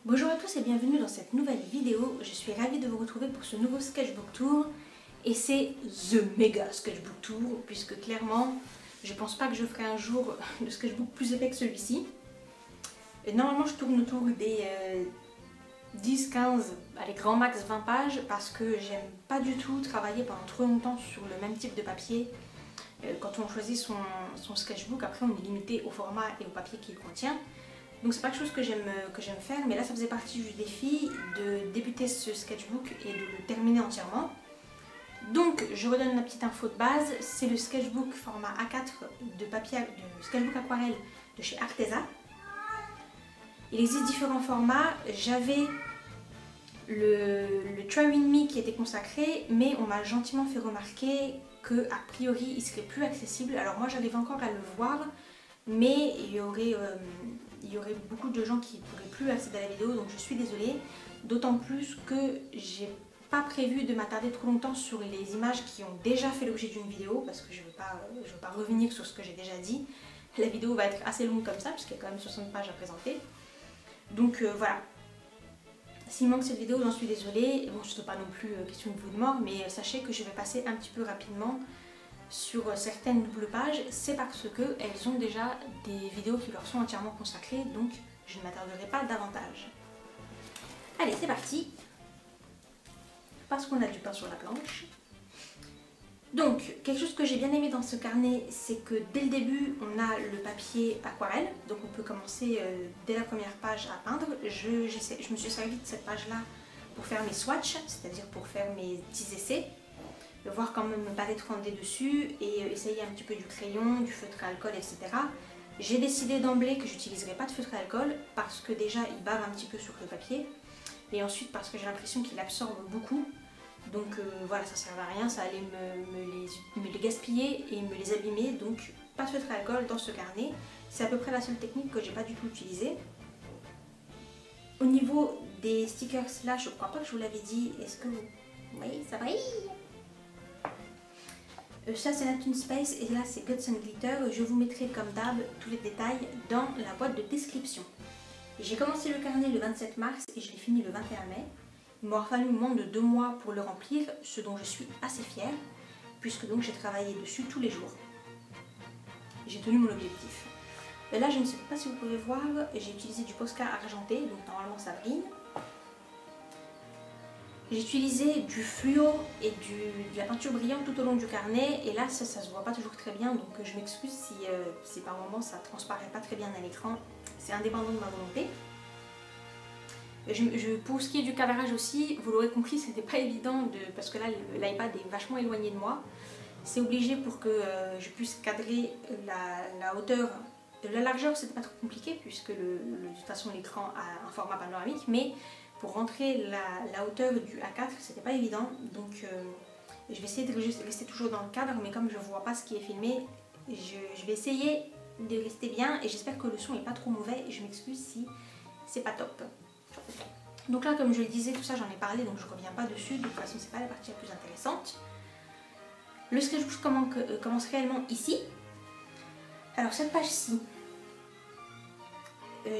Bonjour à tous et bienvenue dans cette nouvelle vidéo. Je suis ravie de vous retrouver pour ce nouveau sketchbook tour. Et c'est The Mega Sketchbook Tour, puisque clairement, je pense pas que je ferai un jour de sketchbook plus épais que celui-ci. Normalement, je tourne autour des 10, 15, allez, grand max 20 pages, parce que j'aime pas du tout travailler pendant trop longtemps sur le même type de papier. Quand on choisit son sketchbook, après on est limité au format et au papier qu'il contient. Donc c'est pas quelque chose que j'aime faire, mais là ça faisait partie du défi de débuter ce sketchbook et de le terminer entièrement. Donc je redonne la petite info de base, c'est le sketchbook format A4 de sketchbook aquarelle de chez Arteza. Il existe différents formats, j'avais le Try With Me qui était consacré, mais on m'a gentiment fait remarquer que a priori il serait plus accessible. Alors moi j'arrive encore à le voir, mais il y aurait beaucoup de gens qui ne pourraient plus accéder à la vidéo, donc je suis désolée. D'autant plus que j'ai pas prévu de m'attarder trop longtemps sur les images qui ont déjà fait l'objet d'une vidéo, parce que je veux pas revenir sur ce que j'ai déjà dit. La vidéo va être assez longue comme ça, puisqu'il y a quand même 60 pages à présenter. Donc voilà. S'il manque cette vidéo, j'en suis désolée. Bon, je ne sais pas non plus question de vous de mort, mais sachez que je vais passer un petit peu rapidement sur certaines doubles pages. C'est parce qu'elles ont déjà des vidéos qui leur sont entièrement consacrées, donc je ne m'attarderai pas davantage. Allez, c'est parti. Parce qu'on a du pain sur la planche. Donc, quelque chose que j'ai bien aimé dans ce carnet, c'est que dès le début, on a le papier aquarelle. Donc on peut commencer dès la première page à peindre. Je me suis servi de cette page-là pour faire mes swatchs, c'est-à-dire pour faire mes petits essais. Voir quand même ma palette rendée dessus et essayer un petit peu du crayon, du feutre à alcool, etc. J'ai décidé d'emblée que j'utiliserai pas de feutre à alcool parce que déjà il bave un petit peu sur le papier et ensuite parce que j'ai l'impression qu'il absorbe beaucoup. Donc voilà, ça sert à rien, ça allait me les gaspiller et me les abîmer, donc pas de feutre à alcool dans ce carnet. C'est à peu près la seule technique que j'ai pas du tout utilisée. Au niveau des stickers là, je crois pas que je vous l'avais dit, est-ce que vous voyez, ça brille? Ça c'est Neptune Space et là c'est Guts and Glitter. Je vous mettrai comme d'hab tous les détails dans la boîte de description. J'ai commencé le carnet le 27 mars et je l'ai fini le 21 mai. Il m'aura fallu moins de 2 mois pour le remplir, ce dont je suis assez fière, puisque donc j'ai travaillé dessus tous les jours. J'ai tenu mon objectif. Et là je ne sais pas si vous pouvez voir, j'ai utilisé du Posca argenté, donc normalement ça brille. J'ai utilisé du fluo et de la peinture brillante tout au long du carnet et là ça se voit pas toujours très bien, donc je m'excuse si par moments ça transparaît pas très bien à l'écran, c'est indépendant de ma volonté. Pour ce qui est du cadrage aussi, vous l'aurez compris, c'était pas évident parce que là l'iPad est vachement éloigné de moi. C'est obligé pour que je puisse cadrer la hauteur. La largeur c'était pas trop compliqué puisque de toute façon l'écran a un format panoramique, mais pour rentrer la hauteur du A4 c'était pas évident, donc je vais essayer de rester toujours dans le cadre, mais comme je vois pas ce qui est filmé, je vais essayer de rester bien et j'espère que le son est pas trop mauvais. Je m'excuse si c'est pas top. Donc là comme je le disais, tout ça j'en ai parlé donc je reviens pas dessus, de toute façon c'est pas la partie la plus intéressante. Le sketchbook commence réellement ici. Alors cette page-ci,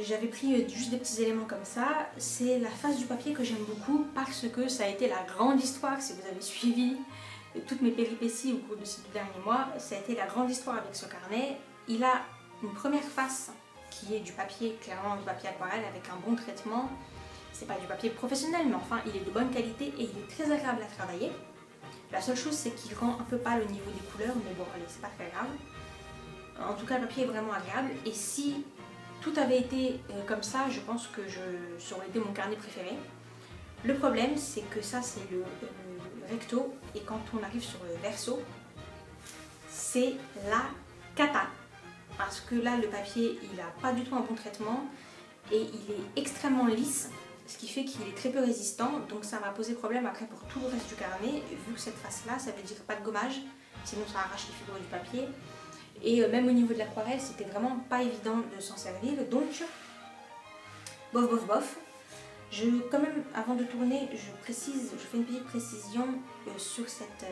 j'avais pris juste des petits éléments comme ça. C'est la face du papier que j'aime beaucoup parce que ça a été la grande histoire, si vous avez suivi toutes mes péripéties au cours de ces 2 derniers mois, ça a été la grande histoire avec ce carnet. Il a une première face qui est du papier, clairement du papier aquarelle avec un bon traitement. C'est pas du papier professionnel, mais enfin il est de bonne qualité et il est très agréable à travailler. La seule chose c'est qu'il rend un peu pâle au niveau des couleurs, mais bon allez, c'est pas très grave. En tout cas le papier est vraiment agréable et si tout avait été comme ça, je pense que ça aurait été mon carnet préféré. Le problème c'est que ça c'est le recto et quand on arrive sur le verso, c'est la cata. Parce que là le papier il a pas du tout un bon traitement et il est extrêmement lisse, ce qui fait qu'il est très peu résistant, donc ça va poser problème après pour tout le reste du carnet, vu que cette face là ça veut dire pas de gommage, sinon ça arrache les fibres du papier. Et même au niveau de l'aquarelle c'était vraiment pas évident de s'en servir, donc bof bof bof. Quand même avant de tourner je fais une petite précision sur cette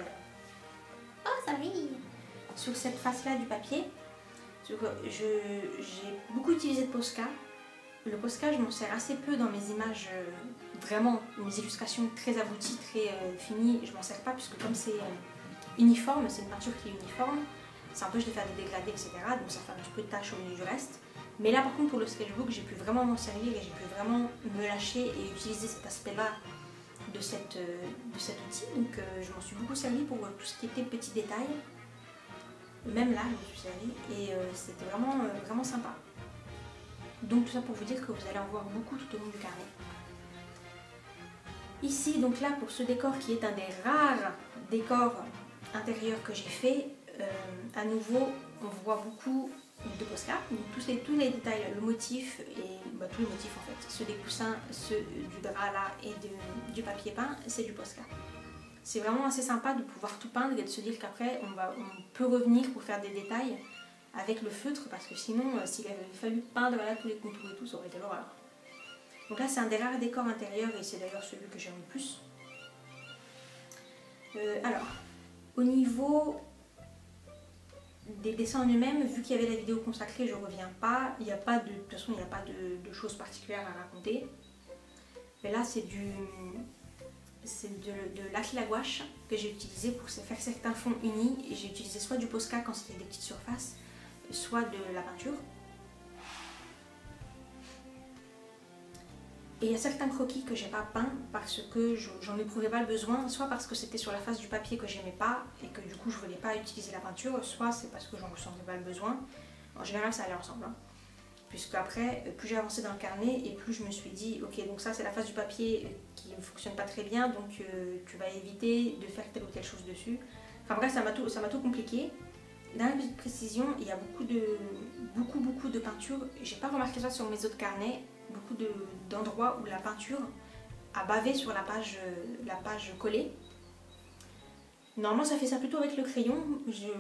sur cette face là du papier. J'ai beaucoup utilisé de Posca. le Posca, je m'en sers assez peu dans mes images, vraiment, mes illustrations très abouties, très finies, je m'en sers pas puisque comme c'est uniforme, c'est une peinture qui est uniforme, ça empêche de faire des dégradés, etc. Donc ça fait un petit peu de tâche au milieu du reste. Mais là par contre pour le sketchbook, j'ai pu vraiment m'en servir et j'ai pu vraiment me lâcher et utiliser cet aspect-là de cet outil. Donc je m'en suis beaucoup servi pour tout ce qui était petits détails. Même là, je me suis servi et c'était vraiment, vraiment sympa. Donc tout ça pour vous dire que vous allez en voir beaucoup tout au long du carnet. Ici, donc là, pour ce décor qui est un des rares décors intérieurs que j'ai fait, à nouveau, on voit beaucoup de Posca. Donc tous les détails, le motif et tous les motifs en fait, ceux des coussins, ceux du drap là et du papier peint, c'est du Posca. C'est vraiment assez sympa de pouvoir tout peindre et de se dire qu'après on peut revenir pour faire des détails avec le feutre, parce que sinon s'il avait fallu peindre là tous les contours et tout, ça aurait été l'horreur. Donc là c'est un des rares décors intérieurs et c'est d'ailleurs celui que j'aime le plus. Alors, au niveau des dessins en eux-mêmes, vu qu'il y avait la vidéo consacrée, je ne reviens pas. Il n'y a pas de toute façon, il n'y a pas de choses particulières à raconter. Mais là c'est de l'acrylique à gouache que j'ai utilisé pour faire certains fonds unis. Et j'ai utilisé soit du Posca quand c'était des petites surfaces, soit de la peinture. Et il y a certains croquis que j'ai pas peints parce que j'en éprouvais pas le besoin, soit parce que c'était sur la face du papier que j'aimais pas et que du coup je voulais pas utiliser la peinture, soit c'est parce que j'en ressentais pas le besoin. En général ça allait ensemble, hein. Puisque après, plus j'ai avancé dans le carnet et plus je me suis dit, ok, donc ça c'est la face du papier qui ne fonctionne pas très bien, donc tu vas éviter de faire telle ou telle chose dessus. Enfin bref, ça m'a tout compliqué. Dans la petite précision, il y a beaucoup de peinture. J'ai pas remarqué ça sur mes autres carnets, beaucoup d'endroits où la peinture a bavé sur la page collée. Normalement ça fait ça plutôt avec le crayon,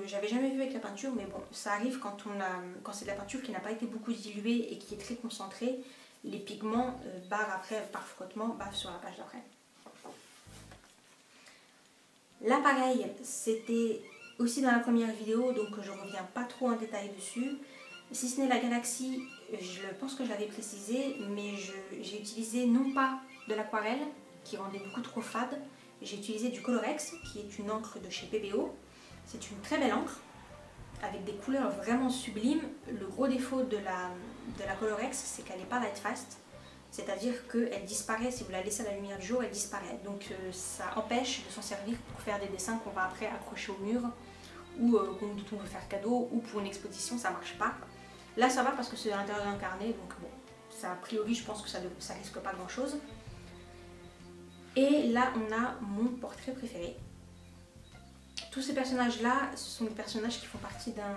j'avais jamais vu avec la peinture, mais bon, ça arrive quand c'est de la peinture qui n'a pas été beaucoup diluée et qui est très concentrée, les pigments par frottement, bavent sur la page d'après. Là pareil, c'était aussi dans la première vidéo, donc je reviens pas trop en détail dessus. Si ce n'est la galaxie, je pense que je l'avais précisé, mais j'ai utilisé non pas de l'aquarelle, qui rendait beaucoup trop fade. J'ai utilisé du Colorex, qui est une encre de chez PBO. C'est une très belle encre, avec des couleurs vraiment sublimes. Le gros défaut de la Colorex, c'est qu'elle n'est pas light fast. C'est-à-dire qu'elle disparaît, si vous la laissez à la lumière du jour, elle disparaît. Donc ça empêche de s'en servir pour faire des dessins qu'on va après accrocher au mur, ou dont on veut faire cadeau, ou pour une exposition, ça ne marche pas. Là ça va parce que c'est à l'intérieur d'un carnet, donc bon, ça, a priori je pense que ça risque pas grand-chose. Et là, on a mon portrait préféré. Tous ces personnages-là, ce sont des personnages qui font partie d'un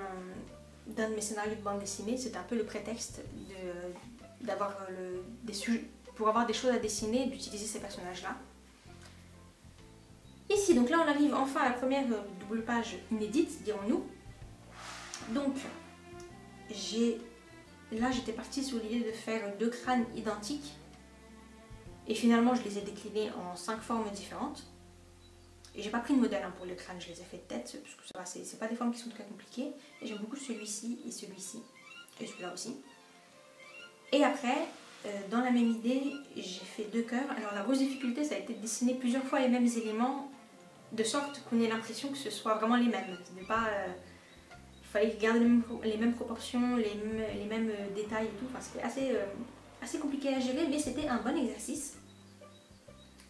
de mes scénarios de bande dessinée. C'est un peu le prétexte pour avoir des choses à dessiner, d'utiliser ces personnages-là. Ici, donc là, on arrive enfin à la première double page inédite, dirons-nous. Donc, là, j'étais partie sur l'idée de faire 2 crânes identiques. Et finalement, je les ai déclinés en 5 formes différentes. Et j'ai pas pris de modèle pour les crânes, je les ai fait de tête, parce que c'est pas des formes qui sont très compliquées. Et j'aime beaucoup celui-ci et celui-ci. Et celui-là aussi. Et après, dans la même idée, j'ai fait 2 cœurs. Alors la grosse difficulté, ça a été de dessiner plusieurs fois les mêmes éléments, de sorte qu'on ait l'impression que ce soit vraiment les mêmes. Ce n'est pas... il fallait garder les mêmes proportions, les mêmes détails et tout. Enfin, c'était assez compliqué à gérer, mais c'était un bon exercice.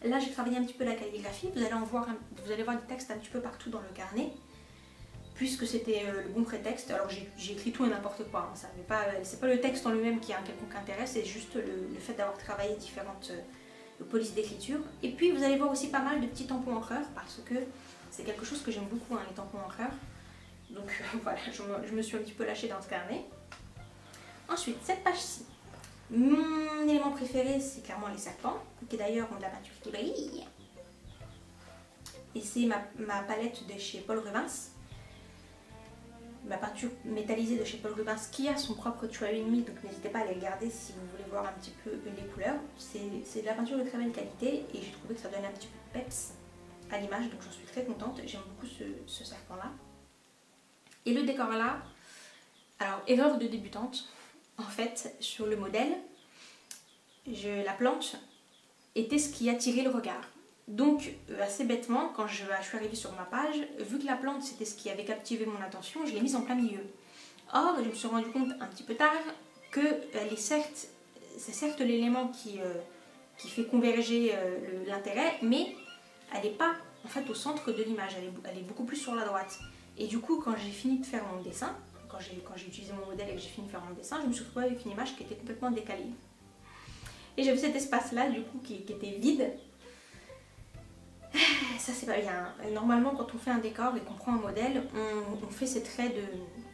Là, j'ai travaillé un petit peu la calligraphie. Vous allez voir des textes un petit peu partout dans le carnet, puisque c'était le bon prétexte. Alors, j'ai écrit tout et n'importe quoi. Hein. C'est pas le texte en lui-même qui a un quelconque intérêt, c'est juste le fait d'avoir travaillé différentes polices d'écriture. Et puis, vous allez voir aussi pas mal de petits tampons encreurs, parce que c'est quelque chose que j'aime beaucoup, hein, les tampons encreurs. Donc, voilà, je me suis un petit peu lâchée dans ce carnet. Ensuite, cette page-ci. Mon élément préféré, c'est clairement les serpents, qui d'ailleurs ont de la peinture qui brille. Et c'est ma palette de chez Paul Rubens. Ma peinture métallisée de chez Paul Rubens qui a son propre Try Me, donc n'hésitez pas à aller regarder si vous voulez voir un petit peu les couleurs. C'est de la peinture de très belle qualité et j'ai trouvé que ça donne un petit peu de peps à l'image, donc j'en suis très contente. J'aime beaucoup ce serpent-là. Et le décor là, alors erreur de débutante. En fait, sur le modèle, la plante était ce qui attirait le regard. Donc, assez bêtement, quand je suis arrivée sur ma page, vu que la plante c'était ce qui avait captivé mon attention, je l'ai mise en plein milieu. Or, je me suis rendu compte un petit peu tard que c'est certes l'élément qui fait converger l'intérêt, mais elle n'est pas en fait au centre de l'image, elle est beaucoup plus sur la droite. Et du coup, quand j'ai fini de faire mon dessin, quand j'ai utilisé mon modèle et que j'ai fini de faire mon dessin, je me suis retrouvée avec une image qui était complètement décalée. Et j'avais cet espace-là, du coup, qui était vide. Ça, c'est pas bien. Normalement, quand on fait un décor et qu'on prend un modèle, on fait ces traits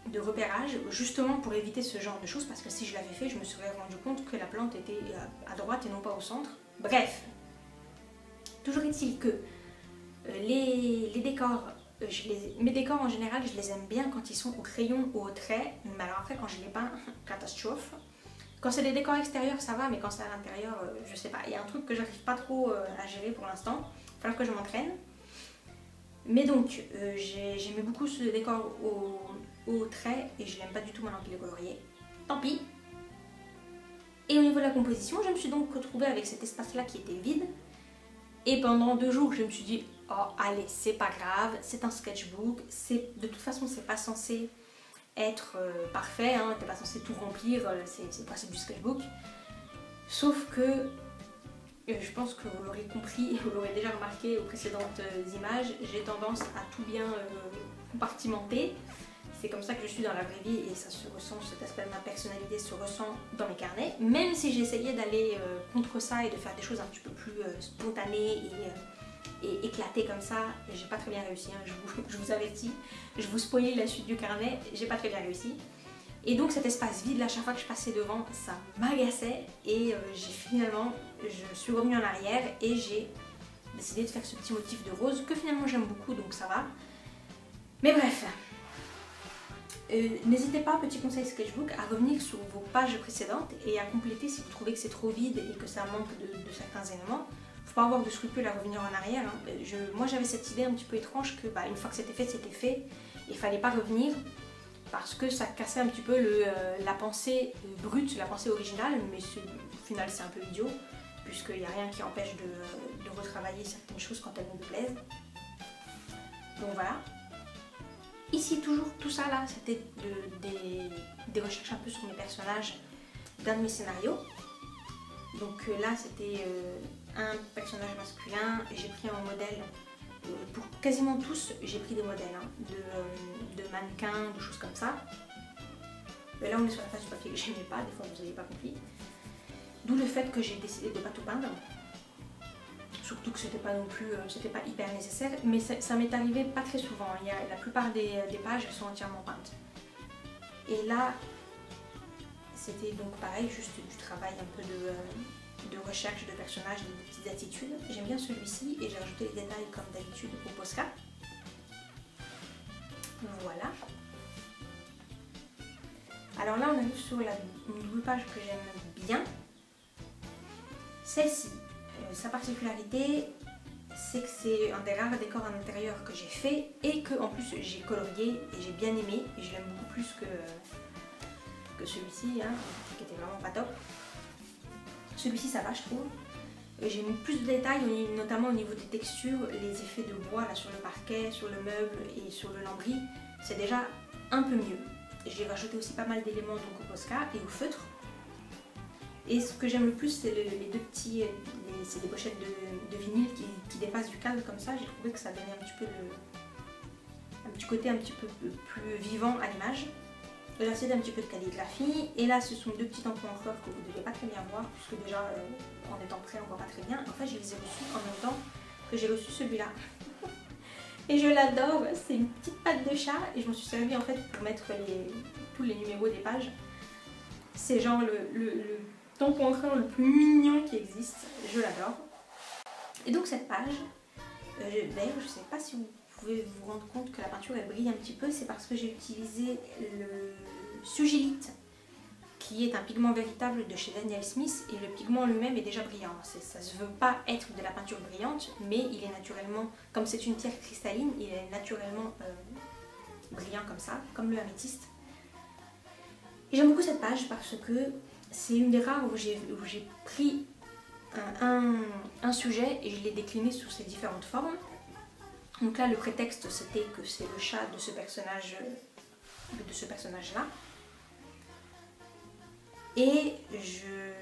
de repérage, justement pour éviter ce genre de choses, parce que si je l'avais fait, je me serais rendu compte que la plante était à droite et non pas au centre. Bref, toujours est-il que les décors, mes décors en général, je les aime bien quand ils sont au crayon ou au trait, mais alors après, quand je les peins, catastrophe. Quand c'est des décors extérieurs, ça va, mais quand c'est à l'intérieur, je sais pas. Il y a un truc que j'arrive pas trop à gérer pour l'instant. Il va falloir que je m'entraîne. Mais donc, j'aimais beaucoup ce décor au trait et je l'aime pas du tout maintenant qu'il est colorié. Tant pis. Et au niveau de la composition, je me suis donc retrouvée avec cet espace-là qui était vide. Et pendant 2 jours, je me suis dit, oh allez, c'est pas grave, c'est un sketchbook. De toute façon, c'est pas censé être parfait, hein, t'es pas censé tout remplir, c'est le principe du sketchbook. Sauf que, je pense que vous l'aurez compris et vous l'aurez déjà remarqué aux précédentes images, j'ai tendance à tout bien compartimenter. C'est comme ça que je suis dans la vraie vie et ça se ressent, cet aspect de ma personnalité se ressent dans mes carnets. Même si j'essayais d'aller contre ça et de faire des choses un petit peu plus spontanées et éclatées comme ça, j'ai pas très bien réussi, hein, je vous avertis. Je vous spoilais la suite du carnet, j'ai pas très bien réussi. Et donc cet espace vide, là, chaque fois que je passais devant, ça m'agaçait et finalement, je suis revenue en arrière et j'ai décidé de faire ce petit motif de rose que finalement j'aime beaucoup, donc ça va. Mais bref, n'hésitez pas, petit conseil sketchbook, à revenir sur vos pages précédentes et à compléter si vous trouvez que c'est trop vide et que ça manque de certains éléments. Faut pas avoir de scrupules à revenir en arrière. Hein. Moi j'avais cette idée un petit peu étrange que une fois que c'était fait, c'était fait. Il fallait pas revenir parce que ça cassait un petit peu la pensée brute, la pensée originale, mais au final c'est un peu idiot puisqu'il n'y a rien qui empêche de retravailler certaines choses quand elles nous plaisent. Donc voilà. Ici toujours tout ça là, c'était des recherches un peu sur mes personnages d'un de mes scénarios. Donc là c'était un personnage masculin et j'ai pris un modèle, pour quasiment tous j'ai pris des modèles de mannequins, de choses comme ça. Mais là on est sur la face du papier que j'aimais pas, des fois vous n'avez pas compris. D'où le fait que j'ai décidé de ne pas tout peindre. Surtout que c'était pas non plus, c'était pas hyper nécessaire, mais ça m'est arrivé pas très souvent. La plupart des pages elles sont entièrement peintes. Et là, c'était donc pareil, juste du travail un peu de recherche de personnages, des petites attitudes. J'aime bien celui-ci et j'ai rajouté les détails comme d'habitude au Posca. Voilà. Alors là, on arrive sur une double page que j'aime bien. Celle-ci. Sa particularité, c'est que c'est un des rares décors à l'intérieur que j'ai fait et que en plus j'ai colorié et j'ai bien aimé et je l'aime beaucoup plus que celui-ci, hein, qui était vraiment pas top. Celui-ci ça va je trouve. J'ai mis plus de détails, notamment au niveau des textures, les effets de bois là, sur le parquet, sur le meuble et sur le lambris, c'est déjà un peu mieux. J'ai rajouté aussi pas mal d'éléments donc au Posca et au feutre. Et ce que j'aime le plus, c'est les deux petits, c'est des pochettes de vinyle qui dépassent du cadre comme ça. J'ai trouvé que ça donnait un petit peu un petit côté un petit peu plus vivant à l'image. Là, c'est un petit peu de calligraphie. Et là, ce sont deux petits tampons en fleurs que vous ne devez pas très bien voir, puisque déjà, en étant prêt, on ne voit pas très bien. En fait, je les ai reçus en même temps que j'ai reçu celui-là. Et je l'adore, c'est une petite patte de chat et je m'en suis servi en fait pour mettre tous les numéros des pages. C'est genre le tampon encre le plus mignon qui existe, je l'adore. Et donc cette page, d'ailleurs je ne sais pas si vous pouvez vous rendre compte que la peinture elle brille un petit peu, c'est parce que j'ai utilisé le Sugilite, qui est un pigment véritable de chez Daniel Smith, et le pigment lui-même est déjà brillant. Ça ne se veut pas être de la peinture brillante, mais il est naturellement, comme c'est une pierre cristalline, il est naturellement brillant comme ça, comme le améthyste. Et j'aime beaucoup cette page parce que c'est une des rares où j'ai pris un sujet et je l'ai décliné sous ses différentes formes. Donc là, le prétexte, c'était que c'est le chat de ce personnage-là. Et j'ai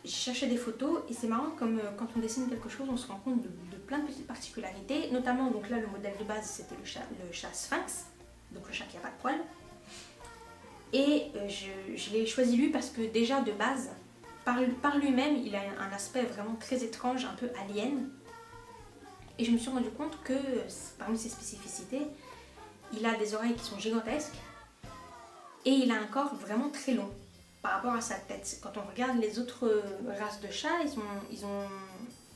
cherché des photos et c'est marrant comme quand on dessine quelque chose, on se rend compte de plein de petites particularités. Notamment, donc là, le modèle de base, c'était le chat Sphinx, donc le chat qui n'a pas de poils. Et je l'ai choisi lui parce que déjà de base, par lui-même, il a un aspect vraiment très étrange, un peu alien. Et je me suis rendu compte que parmi ses spécificités, il a des oreilles qui sont gigantesques et il a un corps vraiment très long par rapport à sa tête. Quand on regarde les autres races de chats,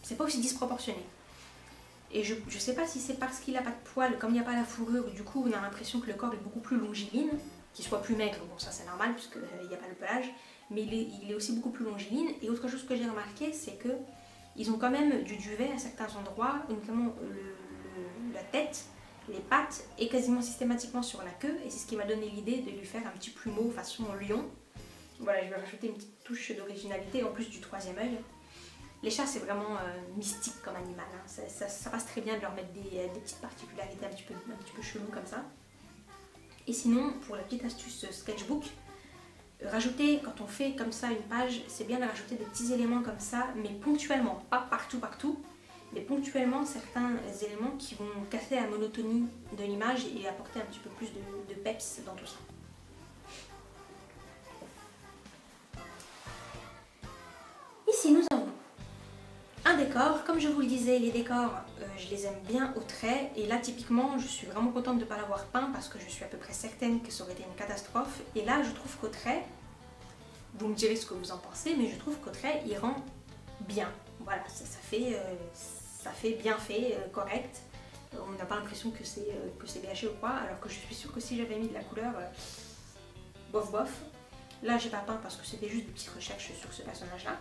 c'est pas aussi disproportionné. Et je sais pas si c'est parce qu'il n'a pas de poils, comme il n'y a pas la fourrure, du coup on a l'impression que le corps est beaucoup plus longiligne, qu'il soit plus maigre, bon ça c'est normal puisqu'il n'y a pas le pelage, mais il est aussi beaucoup plus longiligne. Et autre chose que j'ai remarqué, c'est que ils ont quand même du duvet à certains endroits, notamment la tête, les pattes et quasiment systématiquement sur la queue. Et c'est ce qui m'a donné l'idée de lui faire un petit plumeau façon lion. Voilà, je vais rajouter une petite touche d'originalité en plus du troisième œil. Les chats, c'est vraiment mystique comme animal. Hein. Ça passe très bien de leur mettre des petites particularités un petit peu cheloues comme ça. Et sinon, pour la petite astuce sketchbook, rajouter, quand on fait comme ça une page, c'est bien de rajouter des petits éléments comme ça, mais ponctuellement, pas partout, mais ponctuellement certains éléments qui vont casser la monotonie de l'image et apporter un petit peu plus de peps dans tout ça. Ici nous avons un décor. Comme je vous le disais, les décors, je les aime bien au trait. Et là, typiquement, je suis vraiment contente de ne pas l'avoir peint parce que je suis à peu près certaine que ça aurait été une catastrophe. Et là, je trouve qu'au trait, vous me direz ce que vous en pensez, mais je trouve qu'au trait, il rend bien. Voilà, ça fait bien fait, correct. On n'a pas l'impression que c'est gâché ou quoi, alors que je suis sûre que si j'avais mis de la couleur, bof bof. Là, j'ai pas peint parce que c'était juste des petites recherches sur ce personnage-là.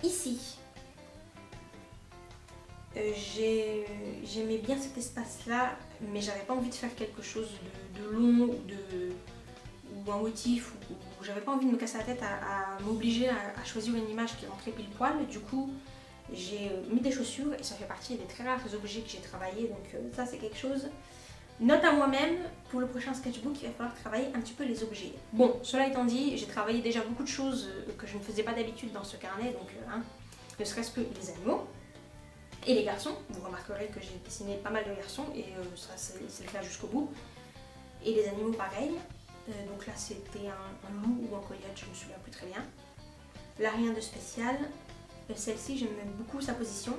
Ici, j'aimais bien cet espace-là, mais j'avais pas envie de faire quelque chose de long ou un motif, ou j'avais pas envie de me casser la tête à m'obliger à choisir une image qui rentrait pile poil. Du coup, j'ai mis des chaussures et ça fait partie des très rares objets que j'ai travaillé, donc ça c'est quelque chose. Note à moi-même, pour le prochain sketchbook, il va falloir travailler un petit peu les objets. Bon, cela étant dit, j'ai travaillé déjà beaucoup de choses que je ne faisais pas d'habitude dans ce carnet, donc ne serait-ce que les animaux et les garçons. Vous remarquerez que j'ai dessiné pas mal de garçons et ça c'est le cas jusqu'au bout. Et les animaux pareil, donc là c'était un loup ou un coyote, je me souviens plus très bien. Là rien de spécial. Celle-ci j'aime beaucoup sa position.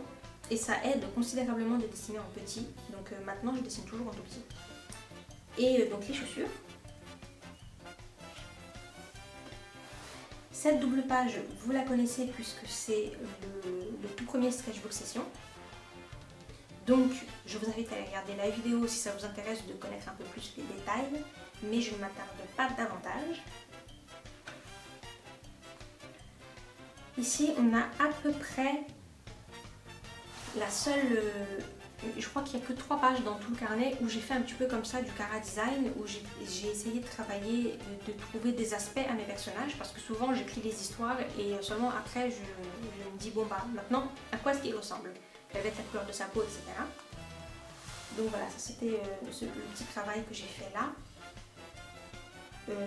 Et ça aide considérablement de dessiner en petit, donc maintenant je dessine toujours en tout petit. Et donc les chaussures. Cette double page, vous la connaissez puisque c'est le tout premier sketchbook session. Donc je vous invite à aller regarder la vidéo si ça vous intéresse de connaître un peu plus les détails, mais je ne m'attarde pas davantage. Ici on a à peu près la seule, je crois qu'il n'y a que 3 pages dans tout le carnet où j'ai fait un petit peu comme ça du chara design, où j'ai essayé de travailler, de trouver des aspects à mes personnages, parce que souvent j'écris les histoires et seulement après je me dis bon bah maintenant à quoi est-ce qu'il ressemble, quelle va être la couleur de sa peau, etc. Donc voilà, ça c'était le petit travail que j'ai fait là.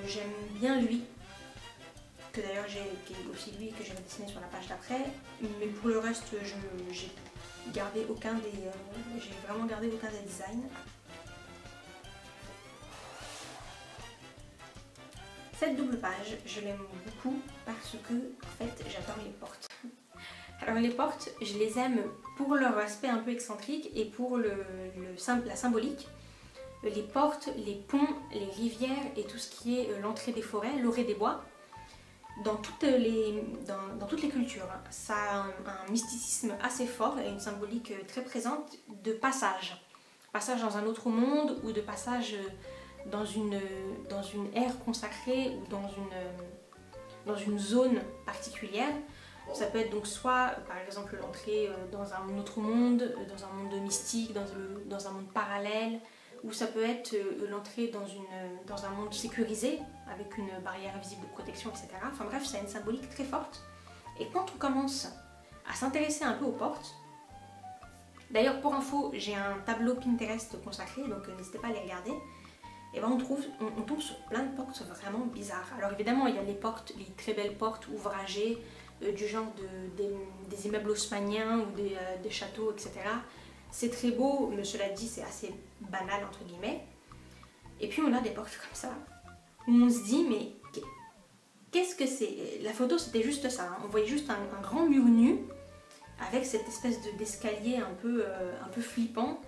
J'aime bien lui, que d'ailleurs j'ai aussi lui que j'ai dessiné sur la page d'après, mais pour le reste j'ai vraiment gardé aucun des designs. Cette double page, je l'aime beaucoup parce que en fait j'adore les portes. Alors les portes, je les aime pour leur aspect un peu excentrique et pour la symbolique. Les portes, les ponts, les rivières et tout ce qui est l'entrée des forêts, l'orée des bois. Dans toutes les cultures, ça a un mysticisme assez fort et une symbolique très présente de passage. Passage dans un autre monde ou de passage dans une ère consacrée ou dans une zone particulière. Ça peut être donc soit par exemple l'entrée dans un autre monde, dans un monde mystique, dans un monde parallèle, ou ça peut être l'entrée dans un monde sécurisé, avec une barrière invisible de protection, etc. Enfin bref, ça a une symbolique très forte. Et quand on commence à s'intéresser un peu aux portes, d'ailleurs pour info, j'ai un tableau Pinterest consacré, donc n'hésitez pas à les regarder, et ben on tombe sur plein de portes vraiment bizarres. Alors évidemment, il y a les portes, les très belles portes ouvragées, du genre des immeubles haussmanniens ou des châteaux, etc. C'est très beau, mais cela dit, c'est assez banal, entre guillemets. Et puis on a des portes comme ça, où on se dit, mais qu'est-ce que c'est? La photo, c'était juste ça, hein. On voyait juste un grand mur nu, avec cette espèce d'escalier un peu flippant,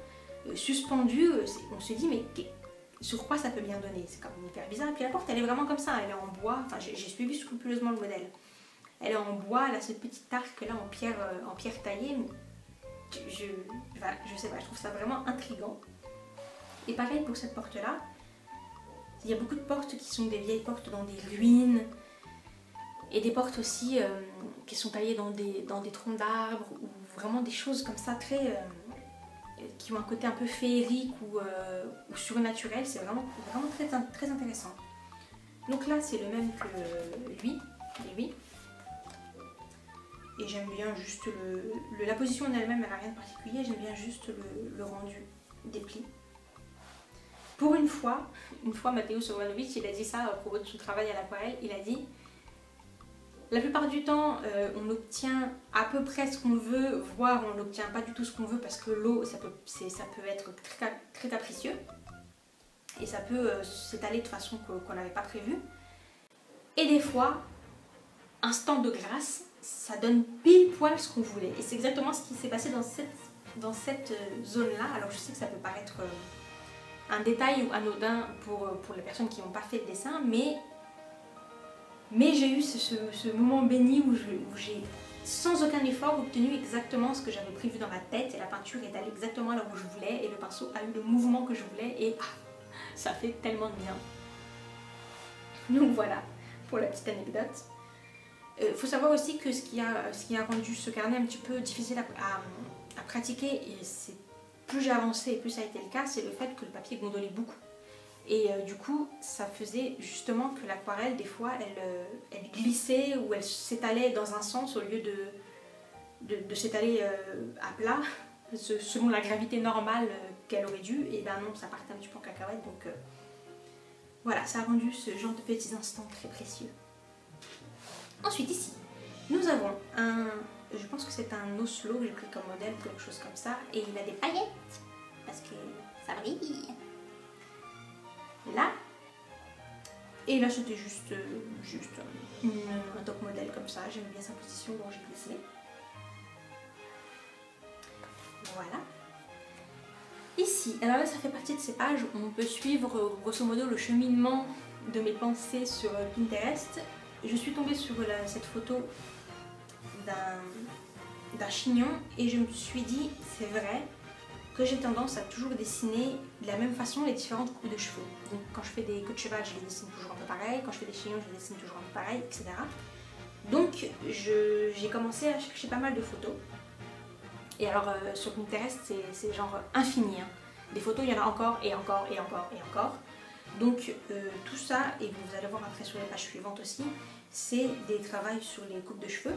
suspendu. On se dit, mais sur quoi ça peut bien donner? C'est quand même hyper bizarre. Et puis la porte, elle est vraiment comme ça, elle est en bois. Enfin, j'ai suivi scrupuleusement le modèle. Elle est en bois, elle a ce petit arc là en pierre taillée. Je sais pas, je trouve ça vraiment intriguant. Et pareil pour cette porte là, il y a beaucoup de portes qui sont des vieilles portes dans des ruines, et des portes aussi qui sont taillées dans des troncs d'arbres, ou vraiment des choses comme ça très qui ont un côté un peu féerique ou surnaturel. C'est vraiment très intéressant. Donc là c'est le même que lui. Et j'aime bien juste la position en elle-même, elle n'a rien de particulier, j'aime bien juste le rendu des plis. Pour une fois Mateusz Sowranowicz, il a dit ça à propos de son travail à l'aquarelle, il a dit: la plupart du temps, on obtient à peu près ce qu'on veut, voire on n'obtient pas du tout ce qu'on veut, parce que l'eau, ça peut être très capricieux, et ça peut s'étaler de façon qu'on n'avait pas prévue. Et des fois, instant de grâce, ça donne pile poil ce qu'on voulait. Et c'est exactement ce qui s'est passé dans cette zone-là. Alors je sais que ça peut paraître un détail ou anodin pour les personnes qui n'ont pas fait le dessin, mais j'ai eu ce moment béni où j'ai, sans aucun effort, obtenu exactement ce que j'avais prévu dans ma tête, et la peinture est allée exactement là où je voulais, et le pinceau a eu le mouvement que je voulais, et ça fait tellement de bien. Donc voilà, pour la petite anecdote. Faut savoir aussi que ce qui a rendu ce carnet un petit peu difficile à pratiquer, et plus j'ai avancé et plus ça a été le cas, c'est le fait que le papier gondolait beaucoup. Et du coup, ça faisait justement que l'aquarelle, des fois, elle glissait ou elle s'étalait dans un sens au lieu de s'étaler à plat, selon la gravité normale qu'elle aurait dû. Et ben non, ça partait un petit peu en cacahuète. Donc voilà, ça a rendu ce genre de petits instants très précieux. Ensuite, ici, nous avons je pense que c'est un Oslo que j'ai pris comme modèle, quelque chose comme ça. Et il a des paillettes, parce que ça brille. Là, et là c'était juste un top modèle comme ça, j'aime bien sa position, donc j'ai dessiné. Voilà. Ici, alors là ça fait partie de ces pages où on peut suivre grosso modo le cheminement de mes pensées sur Pinterest. Je suis tombée sur cette photo d'un chignon et je me suis dit, c'est vrai que j'ai tendance à toujours dessiner de la même façon les différentes coupes de cheveux. Donc quand je fais des queues de cheval, je les dessine toujours un peu pareil, quand je fais des chignons, je les dessine toujours un peu pareil, etc. Donc j'ai commencé à chercher pas mal de photos. Et alors sur Pinterest, c'est genre infini, hein. Des photos, il y en a encore et encore et encore et encore. Donc tout ça, et vous allez voir après sur les pages suivantes aussi, c'est des travaux sur les coupes de cheveux.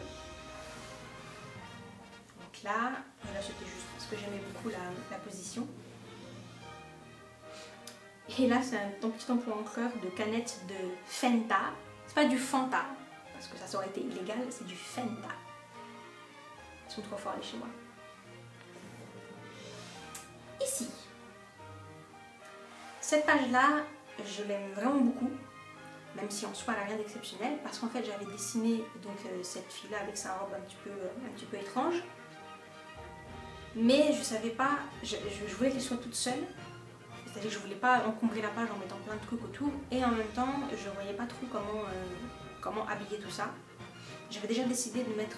Donc là c'était juste parce que j'aimais beaucoup la position. Et là c'est un petit emploi encreur de canette de Fenta. C'est pas du Fanta, parce que ça aurait été illégal, c'est du Fenta. Ils sont trop forts les chez moi. Ici, cette page-là, je l'aime vraiment beaucoup, même si en soi elle n'a rien d'exceptionnel, parce qu'en fait j'avais dessiné donc cette fille-là avec sa robe un petit peu étrange, mais je savais pas, je voulais qu'elle soit toute seule, c'est-à-dire que je voulais pas encombrer la page en mettant plein de trucs autour, et en même temps je voyais pas trop comment habiller tout ça. J'avais déjà décidé de mettre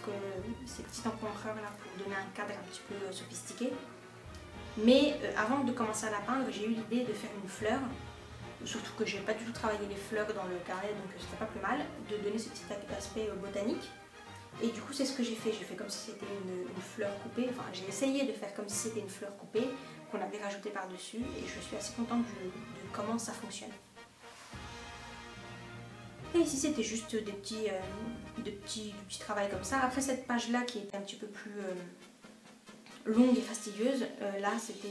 ces petits empointreurs là pour donner un cadre un petit peu sophistiqué. Mais avant de commencer à la peindre, j'ai eu l'idée de faire une fleur, surtout que j'ai pas du tout travaillé les fleurs dans le carnet, donc c'était pas plus mal, de donner ce petit aspect botanique. Et du coup c'est ce que j'ai fait comme si c'était une fleur coupée, enfin j'ai essayé de faire comme si c'était une fleur coupée qu'on avait rajoutée par dessus, et je suis assez contente de comment ça fonctionne. Et ici c'était juste des petits, du petit travail comme ça. Après cette page là qui était un petit peu plus longue et fastidieuse, là c'était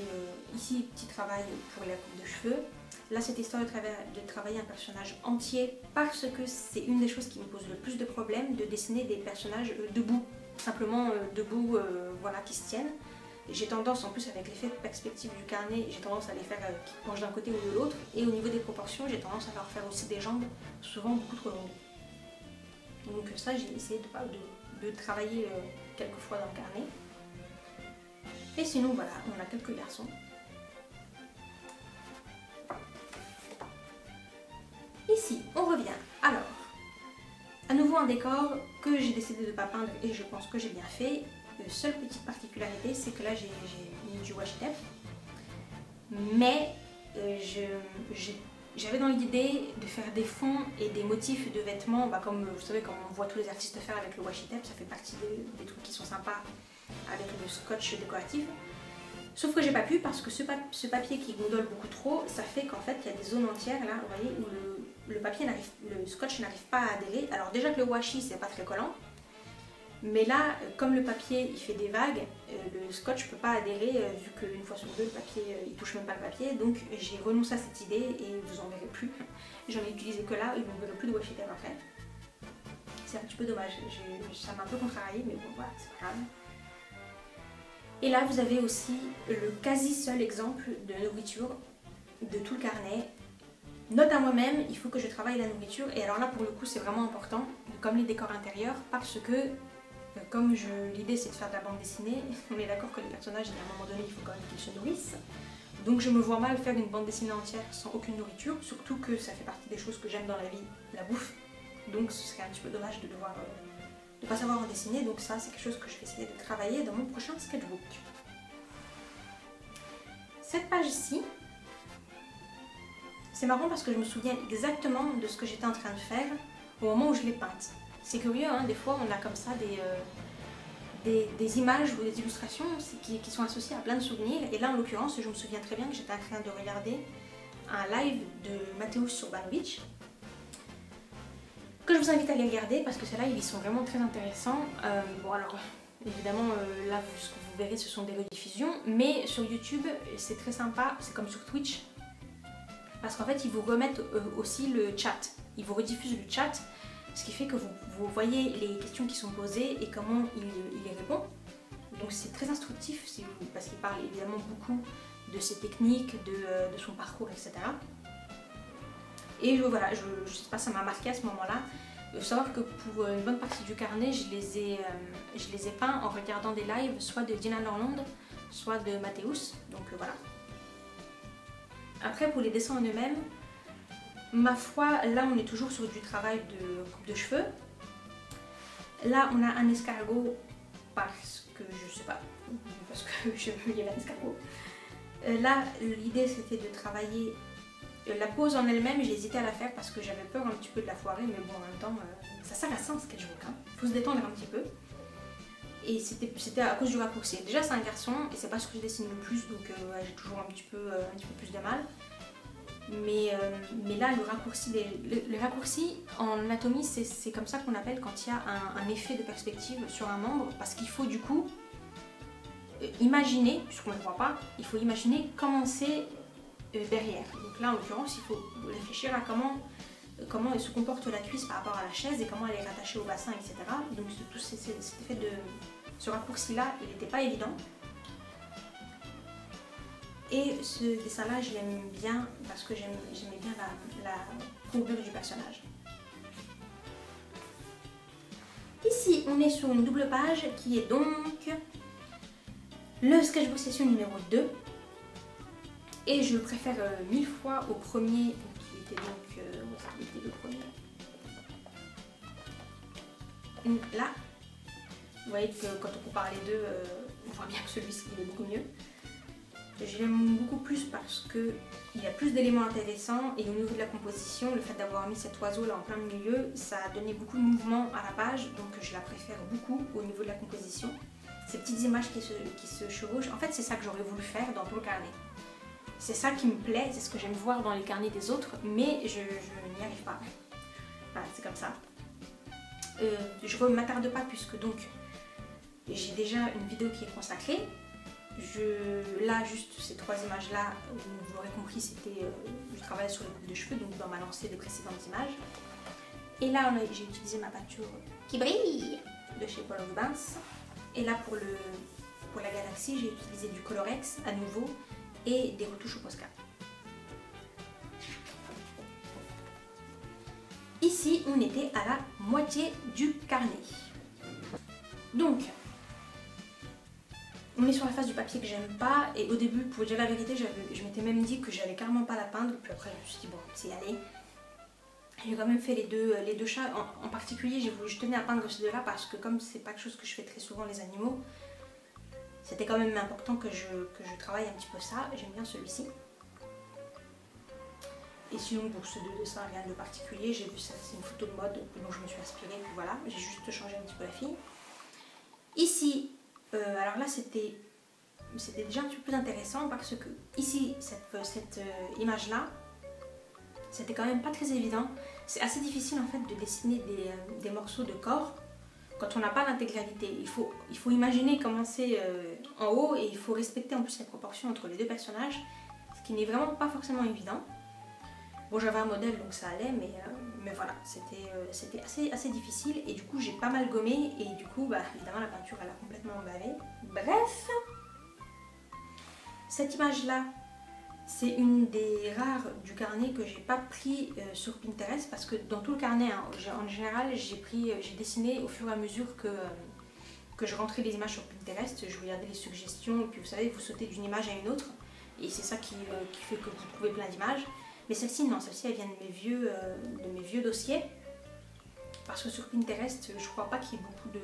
ici petit travail pour la coupe de cheveux. Là c'était histoire de travailler un personnage entier parce que c'est une des choses qui me pose le plus de problèmes, de dessiner des personnages debout, simplement debout, voilà, qui se tiennent. J'ai tendance, en plus avec l'effet de perspective du carnet, j'ai tendance à les faire qui penchent d'un côté ou de l'autre. Et au niveau des proportions, j'ai tendance à leur faire aussi des jambes souvent beaucoup trop longues. Donc ça, j'ai essayé de travailler quelques fois dans le carnet. Et sinon, voilà, on a quelques garçons. Ici, on revient. Alors, à nouveau un décor que j'ai décidé de ne pas peindre et je pense que j'ai bien fait. Seule petite particularité, c'est que là j'ai mis du washi tape, mais j'avais dans l'idée de faire des fonds et des motifs de vêtements, bah, comme vous savez, comme on voit tous les artistes faire avec le washi tape, ça fait partie des trucs qui sont sympas avec le scotch décoratif. Sauf que j'ai pas pu parce que ce papier qui gondole beaucoup trop, ça fait qu'en fait il y a des zones entières là, vous voyez, où le scotch n'arrive pas à adhérer. Alors déjà que le washi c'est pas très collant. Mais là, comme le papier il fait des vagues, le scotch ne peut pas adhérer vu qu'une fois sur deux le papier il touche même pas le papier. Donc j'ai renoncé à cette idée et vous en verrez plus. J'en ai utilisé que là et vous ne verrez plus de washi tape après. C'est un petit peu dommage, ça m'a un peu contrarié mais bon voilà, c'est pas grave. Et là vous avez aussi le quasi seul exemple de nourriture de tout le carnet. Note à moi-même, il faut que je travaille la nourriture et alors là pour le coup c'est vraiment important, comme les décors intérieurs, parce que comme l'idée c'est de faire de la bande dessinée, on est d'accord que les personnages, à un moment donné, il faut quand même qu'ils se nourrissent. Donc je me vois mal faire une bande dessinée entière sans aucune nourriture, surtout que ça fait partie des choses que j'aime dans la vie, la bouffe. Donc ce serait un petit peu dommage de devoir de pas savoir en dessiner, donc ça c'est quelque chose que je vais essayer de travailler dans mon prochain sketchbook. Cette page-ci, c'est marrant parce que je me souviens exactement de ce que j'étais en train de faire au moment où je l'ai peinte. C'est curieux, hein, des fois on a comme ça des images ou des illustrations qui sont associées à plein de souvenirs. Et là en l'occurrence, je me souviens très bien que j'étais en train de regarder un live de Mateusz Surbanowicz, que je vous invite à aller regarder parce que ces lives ils sont vraiment très intéressants. Bon alors évidemment là ce que vous verrez ce sont des rediffusions, mais sur YouTube c'est très sympa, c'est comme sur Twitch. Parce qu'en fait ils vous remettent aussi le chat, ils vous rediffusent le chat. Ce qui fait que vous voyez les questions qui sont posées et comment il y répond. Donc c'est très instructif parce qu'il parle évidemment beaucoup de ses techniques, de son parcours, etc. Et voilà, je sais pas, ça m'a marqué à ce moment-là. Il faut savoir que pour une bonne partie du carnet, je les ai peints en regardant des lives, soit de Dina Norland, soit de Mateusz. Donc voilà. Après pour les dessins en eux-mêmes, ma foi, là on est toujours sur du travail de coupe de cheveux. Là on a un escargot parce que je sais pas, parce que je voulais l'escargot. Là l'idée c'était de travailler la pose en elle-même, j'ai hésité à la faire parce que j'avais peur un petit peu de la foirer, mais bon en même temps ça sert à ça un sketchbook, hein. Faut se détendre un petit peu. Et c'était à cause du raccourci. Déjà c'est un garçon et c'est pas ce que je dessine le plus, donc j'ai toujours un petit peu plus de mal. Mais là, les raccourcis en anatomie, c'est comme ça qu'on appelle quand il y a un effet de perspective sur un membre, parce qu'il faut du coup imaginer, puisqu'on ne le voit pas, il faut imaginer comment c'est derrière. Donc là, en l'occurrence, il faut réfléchir à comment se comporte la cuisse par rapport à la chaise et comment elle est rattachée au bassin, etc. Donc tout cet effet de ce raccourci-là, il n'était pas évident. Et ce dessin-là, je l'aime bien parce que j'aimais bien la courbure du personnage. Ici, on est sur une double page qui est donc le sketchbook session numéro 2. Et je préfère 1000 fois au premier, qui était donc... où était le premier? Là, vous voyez que quand on compare les deux, on voit bien que celui-ci est beaucoup mieux. Je l'aime beaucoup plus parce qu'il y a plus d'éléments intéressants et au niveau de la composition, le fait d'avoir mis cet oiseau là en plein milieu, ça a donné beaucoup de mouvement à la page, donc je la préfère beaucoup au niveau de la composition. Ces petites images qui se chevauchent, en fait c'est ça que j'aurais voulu faire dans tout le carnet. C'est ça qui me plaît, c'est ce que j'aime voir dans les carnets des autres, mais je n'y arrive pas. Voilà, c'est comme ça. Je ne m'attarde pas puisque donc j'ai déjà une vidéo qui est consacrée. Là, juste ces 3 images-là, vous l'aurez compris, c'était je travaille sur les boucles de cheveux, donc dans ma lancée des précédentes images. Et là, j'ai utilisé ma peinture qui brille de chez Paul Rubens. Et là, pour la galaxie, j'ai utilisé du Colorex à nouveau et des retouches au Posca. Ici, on était à la moitié du carnet. Donc, on est sur la face du papier que j'aime pas. Et au début, pour dire la vérité, je m'étais même dit que j'allais carrément pas la peindre. Puis après, je me suis dit, bon, c'est y aller. J'ai quand même fait les deux chats. En particulier, je tenais à peindre ces deux-là parce que comme c'est pas quelque chose que je fais très souvent, les animaux, c'était quand même important que je travaille un petit peu ça. J'aime bien celui-ci. Et sinon, pour ce deux dessins, rien de particulier. J'ai vu ça, c'est une photo de mode dont je me suis inspirée. Puis voilà, j'ai juste changé un petit peu la fille. Ici, alors là, c'était déjà un petit peu plus intéressant parce que ici, cette image-là, c'était quand même pas très évident. C'est assez difficile en fait de dessiner des morceaux de corps quand on n'a pas l'intégralité. Il faut imaginer commencer en haut et il faut respecter en plus les proportions entre les deux personnages, ce qui n'est vraiment pas forcément évident. Bon, j'avais un modèle donc ça allait, mais voilà, c'était assez difficile et du coup j'ai pas mal gommé et du coup bah, évidemment la peinture elle a complètement bavé. Bref, cette image là, c'est une des rares du carnet que j'ai pas pris sur Pinterest parce que dans tout le carnet, hein, en général, j'ai dessiné au fur et à mesure que je rentrais les images sur Pinterest. Je regardais les suggestions et puis vous savez, vous sautez d'une image à une autre et c'est ça qui fait que vous trouvez plein d'images. Mais celle-ci, non, celle-ci elle vient de mes vieux dossiers parce que sur Pinterest, je crois pas qu'il y ait beaucoup de...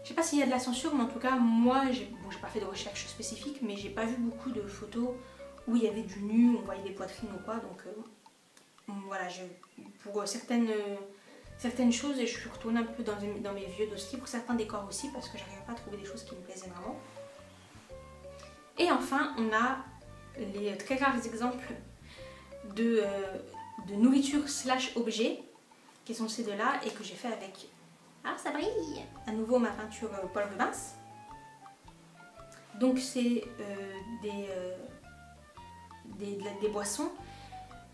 Je sais pas s'il y a de la censure, mais en tout cas, moi, j'ai pas fait de recherche spécifique, mais j'ai pas vu beaucoup de photos où il y avait du nu, on voyait des poitrines ou quoi, donc voilà, pour certaines choses, je suis retournée un peu dans mes vieux dossiers, pour certains décors aussi, parce que j'arrivais pas à trouver des choses qui me plaisaient vraiment. Et enfin, on a les très rares exemples de nourriture slash objet, qui sont ces deux-là, et que j'ai fait avec, ah ça brille, à nouveau ma peinture Paul Rubens. Donc c'est des boissons.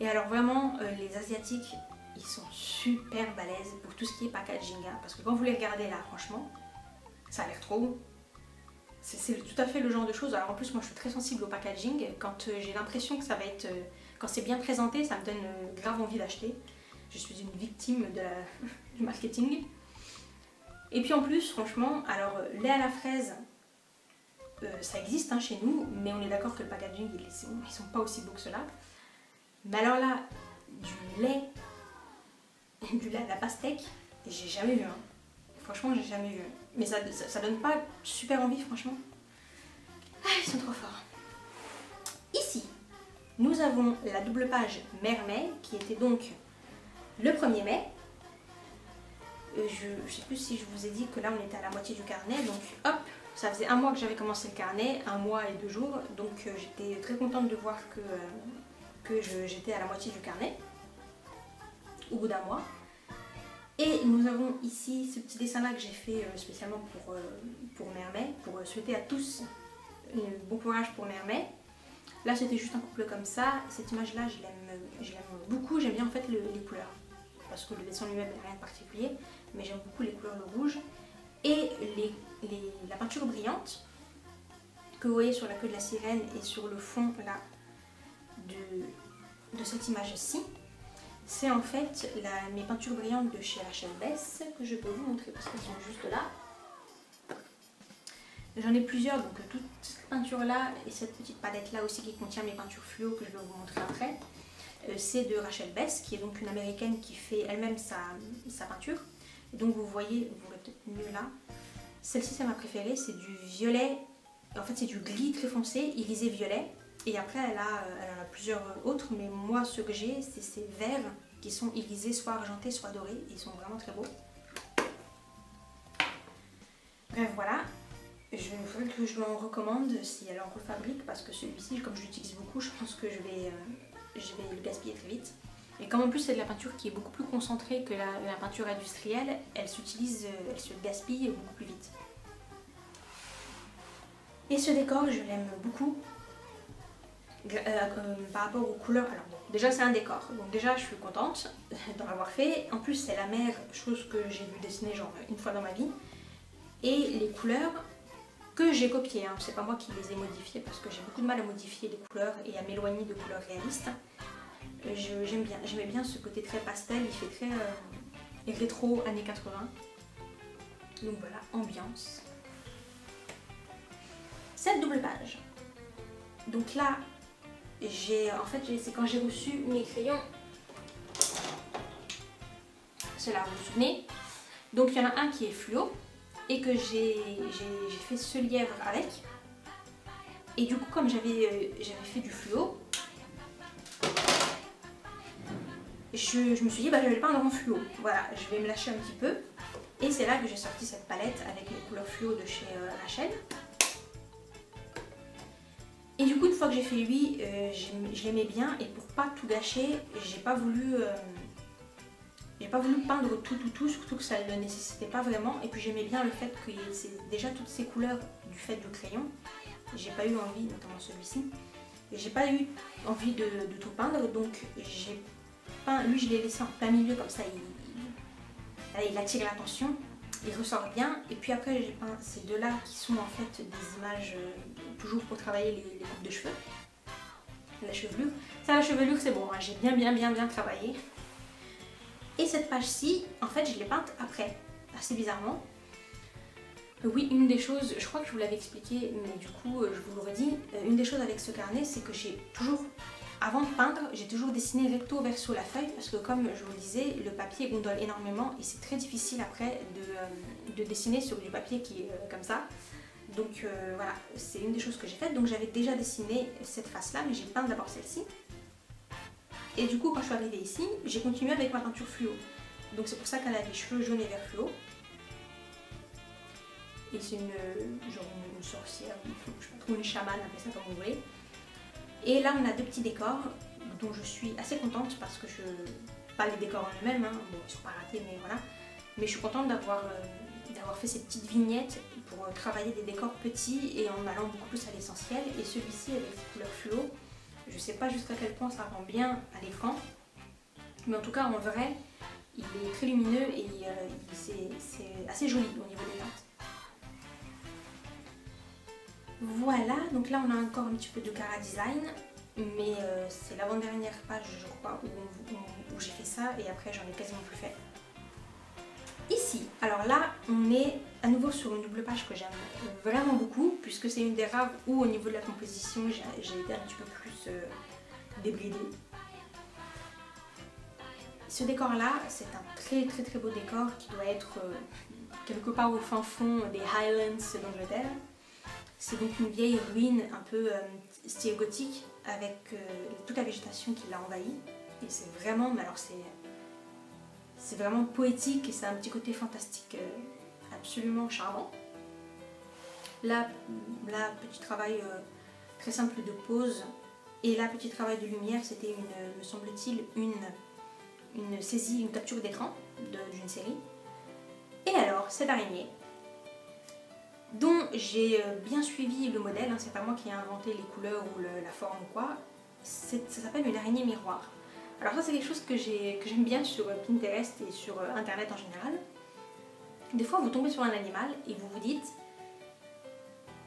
Et alors vraiment, les Asiatiques, ils sont super balèzes pour tout ce qui est packaging. Hein, parce que quand vous les regardez là, franchement, ça a l'air trop... C'est tout à fait le genre de choses. Alors en plus, moi je suis très sensible au packaging. Quand j'ai l'impression que ça va être... quand c'est bien présenté, ça me donne grave envie d'acheter. Je suis une victime du marketing. Et puis en plus, franchement, alors lait à la fraise, ça existe hein, chez nous, mais on est d'accord que le packaging, ils sont pas aussi beaux que cela. Mais alors là, du lait à la pastèque, j'ai jamais vu. Hein. Franchement, j'ai jamais vu. Mais ça donne pas super envie, franchement. Ah, ils sont trop forts. Ici, nous avons la double page Mermet, qui était donc le 1er mai. Je sais plus si je vous ai dit que là, on était à la moitié du carnet. Donc, hop, ça faisait un mois que j'avais commencé le carnet, 1 mois et 2 jours. Donc, j'étais très contente de voir que j'étais à la moitié du carnet, au bout d'un mois. Et nous avons ici ce petit dessin là que j'ai fait spécialement pour Mermet, pour souhaiter à tous bon courage pour Mermet. Là c'était juste un couple comme ça, cette image là je l'aime beaucoup, j'aime bien en fait les couleurs, parce que le dessin lui-même n'est rien de particulier, mais j'aime beaucoup les couleurs, le rouge. Et la peinture brillante que vous voyez sur la queue de la sirène et sur le fond là de cette image-ci, c'est en fait mes peintures brillantes de chez Rachel Bess que je peux vous montrer parce qu'elles sont juste là. J'en ai plusieurs, donc toute cette peinture là et cette petite palette là aussi qui contient mes peintures fluo que je vais vous montrer après, c'est de Rachel Bess qui est donc une américaine qui fait elle-même sa peinture. Et donc vous voyez, vous voyez peut-être mieux là, celle-ci c'est ma préférée, c'est du violet, en fait c'est du gris très foncé, irisé violet. Et après, elle en a plusieurs autres, mais moi, ce que j'ai, c'est ces verts qui sont irisés, soit argentés, soit dorés. Ils sont vraiment très beaux. Bref, voilà. Il faudrait que je m'en recommande si elle en refabrique, parce que celui-ci, comme je l'utilise beaucoup, je pense que je vais le gaspiller très vite. Et comme en plus c'est de la peinture qui est beaucoup plus concentrée que la peinture industrielle, elle s'utilise, elle se gaspille beaucoup plus vite. Et ce décor, je l'aime beaucoup par rapport aux couleurs. Alors bon, déjà c'est un décor, donc déjà je suis contente d'en avoir fait. En plus c'est la mer, chose que j'ai vu dessiner genre une fois dans ma vie. Et les couleurs que j'ai copiées, hein. C'est pas moi qui les ai modifiées parce que j'ai beaucoup de mal à modifier les couleurs et à m'éloigner de couleurs réalistes. J'aimais bien ce côté très pastel, il fait très rétro années 80. Donc voilà, ambiance. Cette double page. Donc là, c'est quand j'ai reçu mes crayons. Cela, vous vous souvenez? Donc il y en a un qui est fluo et que j'ai fait ce lièvre avec. Et du coup, comme j'avais fait du fluo, je me suis dit, bah, je vais le peindre en fluo. Voilà, je vais me lâcher un petit peu. Et c'est là que j'ai sorti cette palette avec les couleurs fluo de chez Rachel. Et du coup, une fois que j'ai fait lui, je l'aimais bien. Et pour pas tout gâcher, j'ai pas voulu peindre tout, surtout que ça ne le nécessitait pas vraiment. Et puis j'aimais bien le fait que c'est déjà toutes ces couleurs du fait du crayon. J'ai pas eu envie, notamment celui-ci, j'ai pas eu envie de tout peindre, donc j'ai peint, lui je l'ai laissé en plein milieu comme ça, il attire l'attention, il ressort bien. Et puis après j'ai peint ces deux-là qui sont en fait des images, toujours pour travailler les coupes de cheveux, la chevelure. Ça, la chevelure c'est bon, hein, j'ai bien travaillé. Et cette page-ci, en fait je l'ai peinte après, assez bizarrement. Oui, une des choses, je crois que je vous l'avais expliqué, mais du coup je vous le redis, une des choses avec ce carnet, c'est que j'ai toujours, avant de peindre, j'ai toujours dessiné recto verso la feuille, parce que comme je vous le disais, le papier gondole énormément et c'est très difficile après de dessiner sur du papier qui est comme ça. Donc voilà, c'est une des choses que j'ai faites. Donc j'avais déjà dessiné cette face-là, mais j'ai peint d'abord celle-ci. Et du coup, quand je suis arrivée ici, j'ai continué avec ma peinture fluo. Donc c'est pour ça qu'elle a les cheveux jaunes et vert fluo. Et c'est une sorcière, je sais pas trop, une chamane, appelez ça comme vous voulez. Et là on a deux petits décors dont je suis assez contente parce que pas les décors en eux-mêmes, hein, bon ils sont pas ratés mais voilà. Mais je suis contente d'avoir fait ces petites vignettes pour travailler des décors petits et en allant beaucoup plus à l'essentiel. Et celui-ci avec les couleurs fluo, je sais pas jusqu'à quel point ça rend bien à l'écran. Mais en tout cas en vrai, il est très lumineux et c'est assez joli au niveau des teintes. Voilà, donc là on a encore un petit peu de Cara Design, mais c'est l'avant-dernière page je crois où j'ai fait ça et après j'en ai quasiment plus fait. Ici, alors là on est à nouveau sur une double page que j'aime vraiment beaucoup puisque c'est une des rares où au niveau de la composition j'ai été un petit peu plus débridée. Ce décor là c'est un très beau décor qui doit être quelque part au fin fond des Highlands d'Angleterre. C'est donc une vieille ruine un peu style gothique avec toute la végétation qui l'a envahi. Et c'est vraiment, mais alors c'est vraiment poétique et c'est un petit côté fantastique absolument charmant. Là, petit travail très simple de pose et là, petit travail de lumière, c'était me semble-t-il, une saisie, une capture d'écran d'une série. Et alors, cette araignée, dont j'ai bien suivi le modèle, hein, c'est pas moi qui ai inventé les couleurs ou la forme ou quoi, ça s'appelle une araignée miroir. Alors ça c'est quelque chose que j'aime bien sur Pinterest et sur internet en général. Des fois vous tombez sur un animal et vous vous dites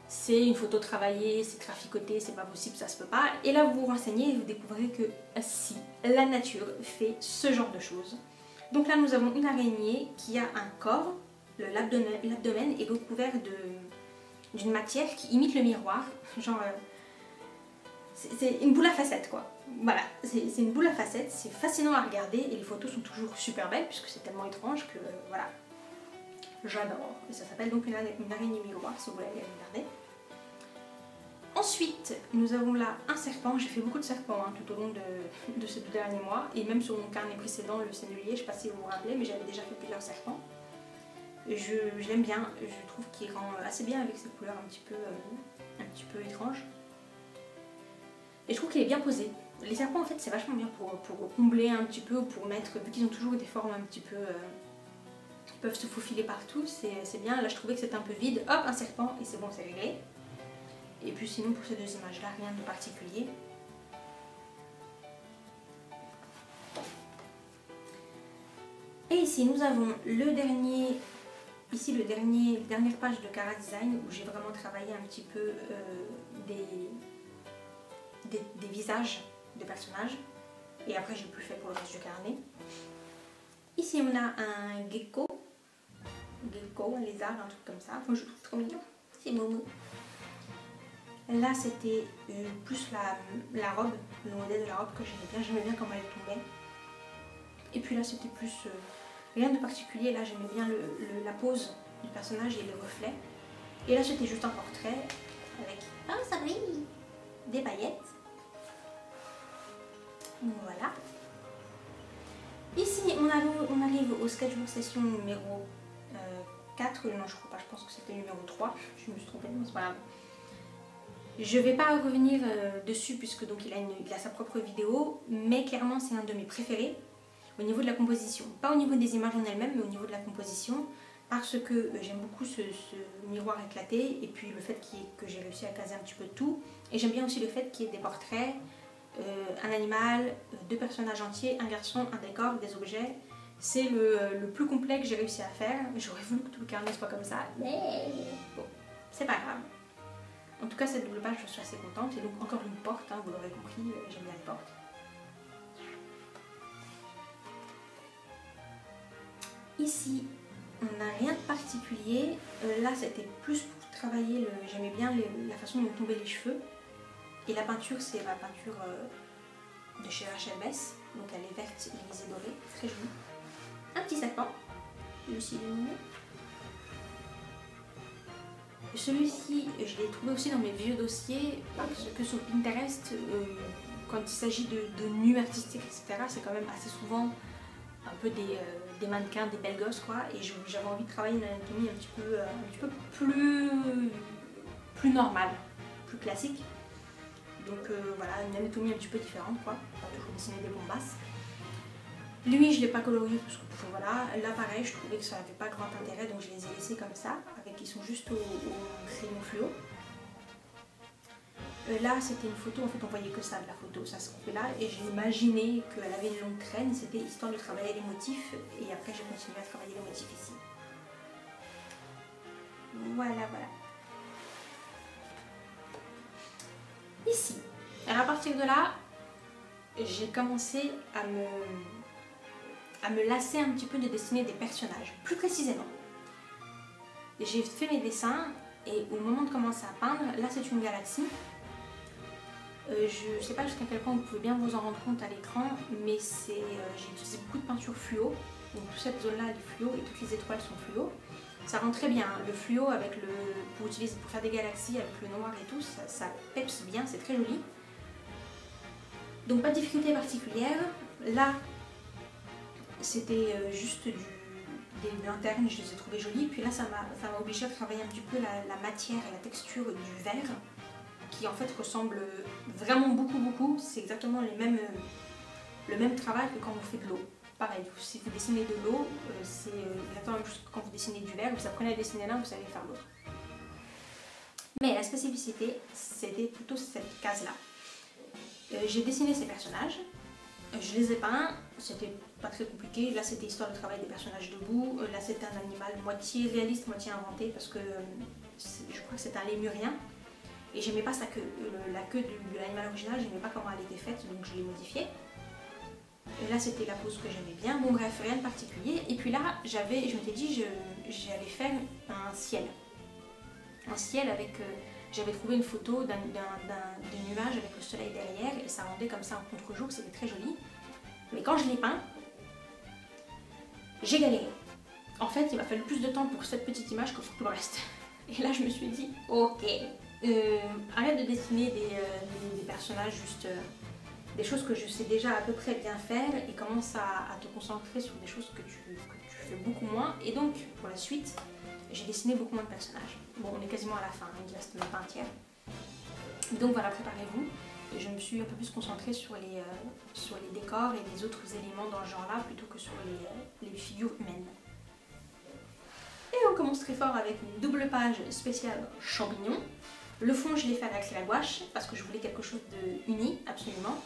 c'est une photo travaillée, c'est traficoté, c'est pas possible, ça se peut pas. Et là vous vous renseignez et vous découvrez que si, la nature fait ce genre de choses. Donc là nous avons une araignée qui a un corps, l'abdomen est recouvert d'une matière qui imite le miroir, genre c'est une boule à facettes quoi. Voilà, c'est une boule à facettes, c'est fascinant à regarder et les photos sont toujours super belles puisque c'est tellement étrange que voilà, j'adore. Et ça s'appelle donc une araignée miroir si vous voulez aller regarder. Ensuite, nous avons là un serpent. J'ai fait beaucoup de serpents hein, tout au long de ces 2 derniers mois et même sur mon carnet précédent, le sennelier, je ne sais pas si vous vous rappelez, mais j'avais déjà fait plusieurs serpents. Je l'aime bien, je trouve qu'il rend assez bien avec ses couleurs un petit peu étranges. Et je trouve qu'il est bien posé. Les serpents en fait c'est vachement bien pour combler un petit peu, ou pour mettre, vu qu'ils ont toujours des formes un petit peu... ils peuvent se faufiler partout, c'est bien. Là je trouvais que c'était un peu vide, hop un serpent et c'est bon, c'est réglé. Et puis sinon pour ces deux images là, rien de particulier. Et ici nous avons le dernier, ici dernière page de Cara Design où j'ai vraiment travaillé un petit peu des visages de personnages. Et après j'ai plus fait pour le reste du carnet. Ici on a un gecko, un lézard, un truc comme ça. Moi je trouve trop mignon, c'est Momo. Là c'était plus la robe, le modèle de la robe que j'aimais bien comment elle tombait. Et puis là c'était plus rien de particulier, là j'aimais bien la pose du personnage et le reflet. Et là c'était juste un portrait avec, oh ça brille, des paillettes. Voilà. Ici on arrive au sketchbook session numéro 4, non je crois pas, je pense que c'était numéro 3, je me suis trompée, mais c'est pas grave. Je vais pas revenir dessus puisque donc il a sa propre vidéo, mais clairement c'est un de mes préférés au niveau de la composition. Pas au niveau des images en elles-mêmes, mais au niveau de la composition, parce que j'aime beaucoup ce miroir éclaté et puis le fait que j'ai réussi à caser un petit peu de tout. Et j'aime bien aussi le fait qu'il y ait des portraits, un animal, deux personnages entiers, un garçon, un décor, des objets. C'est le plus complet que j'ai réussi à faire. J'aurais voulu que tout le carnet soit comme ça, mais bon, c'est pas grave. En tout cas, cette double page, je suis assez contente. Et donc, encore une porte, hein, vous l'aurez compris, j'aime bien les portes. Ici, on n'a rien de particulier. Là, c'était plus pour travailler, j'aimais bien la façon dont tombaient les cheveux. Et la peinture, c'est la peinture de chez Rachel Bess. Donc, elle est verte, irisée, dorée, très jolie. Un petit serpent, celui-ci est mignon. Celui-ci, je l'ai trouvé aussi dans mes vieux dossiers, parce que sur Pinterest, quand il s'agit de nus artistiques, etc., c'est quand même assez souvent un peu des mannequins, des belles gosses, quoi. Et j'avais envie de travailler une anatomie un petit peu plus normale, plus classique. Donc voilà, une anatomie un petit peu différente, quoi. Pas toujours dessiner des bombasses. Lui, je ne l'ai pas colorié parce que voilà, là pareil, je trouvais que ça n'avait pas grand intérêt, donc je les ai laissés comme ça, ils sont juste au crayon fluo. Là, c'était une photo, en fait, on voyait que ça de la photo, ça se coupait là, et j'ai imaginé qu'elle avait une longue traîne, c'était histoire de travailler les motifs, et après j'ai continué à travailler les motifs ici. Voilà, voilà. Ici, alors à partir de là, j'ai commencé à me lasser un petit peu de dessiner des personnages, plus précisément. J'ai fait mes dessins et au moment de commencer à peindre, là c'est une galaxie. Je ne sais pas jusqu'à quel point vous pouvez bien vous en rendre compte à l'écran, mais j'ai utilisé beaucoup de peinture fluo, donc toute cette zone là elle est fluo et toutes les étoiles sont fluo. Ça rend très bien, le fluo avec pour faire des galaxies avec le noir et tout, ça peps bien, c'est très joli. Donc pas de difficulté particulière. Là c'était juste des lanternes, je les ai trouvées jolies. Puis là, ça m'a obligée à travailler un petit peu la matière et la texture du verre, qui en fait ressemble vraiment beaucoup. C'est exactement le même travail que quand vous faites de l'eau. Pareil, si vous dessinez de l'eau, c'est exactement la même chose que quand vous dessinez du verre. Vous apprenez à dessiner l'un, vous savez faire l'autre. Mais la spécificité, c'était plutôt cette case-là. J'ai dessiné ces personnages. Je les ai peints, c'était pas très compliqué. Là c'était histoire de travailler des personnages debout. Là c'était un animal moitié réaliste, moitié inventé parce que je crois que c'est un lémurien. Et j'aimais pas sa queue. La queue de l'animal original, j'aimais pas comment elle était faite, donc je l'ai modifiée. Et là c'était la pose que j'aimais bien. Bon bref, rien de particulier. Et puis là, je m'étais dit j'allais faire un ciel. Un ciel avec... j'avais trouvé une photo d'un nuage avec le soleil derrière et ça rendait comme ça en contre-jour, c'était très joli. Mais quand je l'ai peint, j'ai galéré. En fait, il m'a fallu plus de temps pour cette petite image que pour tout le reste. Et là, je me suis dit, ok, arrête de dessiner des personnages, juste des choses que je sais déjà à peu près bien faire et commence à te concentrer sur des choses que tu fais beaucoup moins. Et donc, pour la suite, j'ai dessiné beaucoup moins de personnages. Bon, on est quasiment à la fin, il ne reste même pas un tiers. Donc voilà, préparez-vous. je me suis un peu plus concentrée sur les décors et les autres éléments dans ce genre-là plutôt que sur les figures humaines. Et on commence très fort avec une double page spéciale champignons. Le fond, je l'ai fait à l'acrylique à gouache parce que je voulais quelque chose de uni, absolument.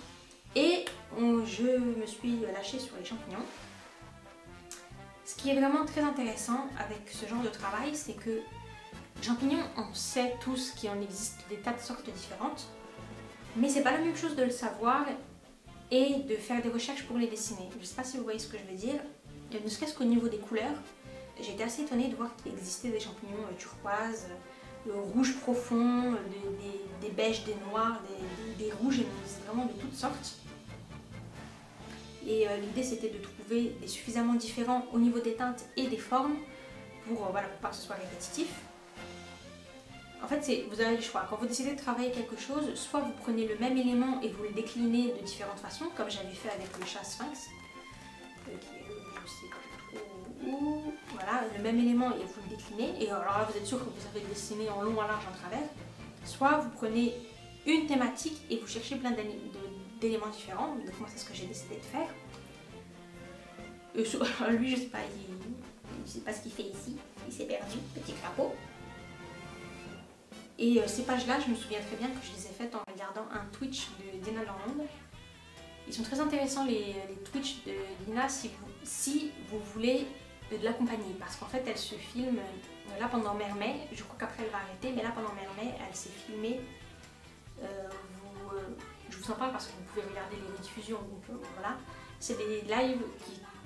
Et je me suis lâchée sur les champignons. Ce qui est vraiment très intéressant avec ce genre de travail, c'est que les champignons, on sait tous qu'il en existe des tas de sortes différentes. Mais c'est pas la même chose de le savoir et de faire des recherches pour les dessiner. Je sais pas si vous voyez ce que je veux dire. Ne serait-ce qu'au niveau des couleurs, j'ai été assez étonnée de voir qu'il existait des champignons turquoise, rouge profond, des beiges, des noirs, des rouges, et vraiment de toutes sortes. Et l'idée c'était de trouver des suffisamment différents au niveau des teintes et des formes pour, voilà, pour pas que ce soit répétitif. En fait, vous avez le choix. Quand vous décidez de travailler quelque chose, soit vous prenez le même élément et vous le déclinez de différentes façons, comme j'avais fait avec le chat sphinx, qui est, je sais pas trop où, voilà, le même élément et vous le déclinez, et alors là vous êtes sûr que vous savez le dessiner en long, en large, en travers. Soit vous prenez une thématique et vous cherchez plein d'éléments différents, donc moi c'est ce que j'ai décidé de faire. Lui je sais pas, il sait pas ce qu'il fait ici, il s'est perdu, petit crapaud. Et ces pages-là, je me souviens très bien que je les ai faites en regardant un Twitch de Dina Lormonde. Ils sont très intéressants les Twitch de Dina si vous voulez de l'accompagner. Parce qu'en fait, elle se filme là pendant Mermet. Je crois qu'après elle va arrêter, mais là pendant Mermet, elle s'est filmée. Je vous en parle parce que vous pouvez regarder les rediffusions. Donc voilà. C'est des lives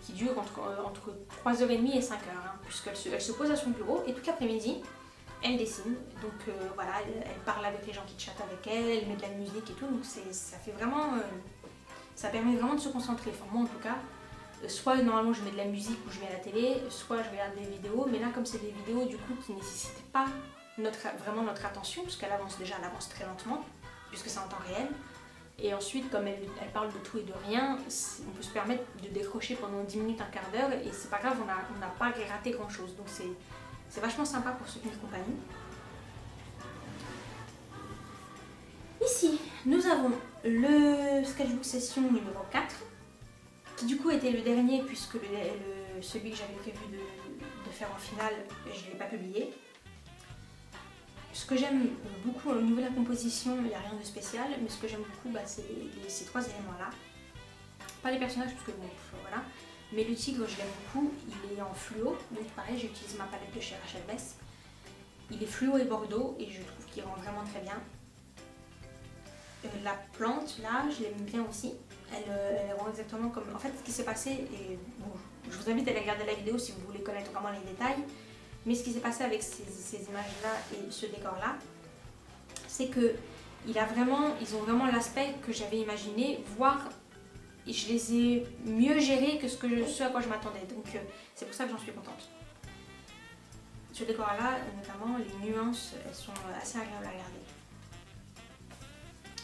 qui durent entre 3h30 et 5h. Hein, puisqu'elle se pose à son bureau et toute l'après-midi, elle dessine, donc voilà, elle parle avec les gens qui chattent avec elle, elle met de la musique et tout, donc ça fait vraiment, ça permet vraiment de se concentrer. Enfin moi en tout cas, soit normalement je mets de la musique ou je mets la télé, soit je regarde des vidéos, mais là comme c'est des vidéos du coup qui ne nécessitent pas vraiment notre attention, puisqu'elle avance déjà, elle avance très lentement, puisque c'est en temps réel, et ensuite comme elle parle de tout et de rien, on peut se permettre de décrocher pendant 10 minutes, un quart d'heure, et c'est pas grave, on n'a pas raté grand chose, donc c'est vachement sympa pour se tenir compagnie. Ici, nous avons le sketchbook session numéro 4, qui du coup était le dernier puisque celui que j'avais prévu de faire en finale, je ne l'ai pas publié. Ce que j'aime beaucoup au niveau de la composition, il n'y a rien de spécial, mais ce que j'aime beaucoup, c'est ces trois éléments-là. Pas les personnages, parce que bon, voilà. Mais le tigre, je l'aime beaucoup, il est en fluo, donc pareil, j'utilise ma palette de chez Rachel Bess. Il est fluo et bordeaux, et je trouve qu'il rend vraiment très bien. La plante, là, je l'aime bien aussi. Elle rend exactement comme... En fait, ce qui s'est passé, et bon, je vous invite à aller regarder la vidéo si vous voulez connaître vraiment les détails, mais ce qui s'est passé avec ces images-là et ce décor-là, c'est que ils ont vraiment l'aspect que j'avais imaginé, voire je les ai mieux gérés que ce à quoi je m'attendais. Donc c'est pour ça que j'en suis contente. Ce décor-là, notamment, les nuances, elles sont assez agréables à regarder.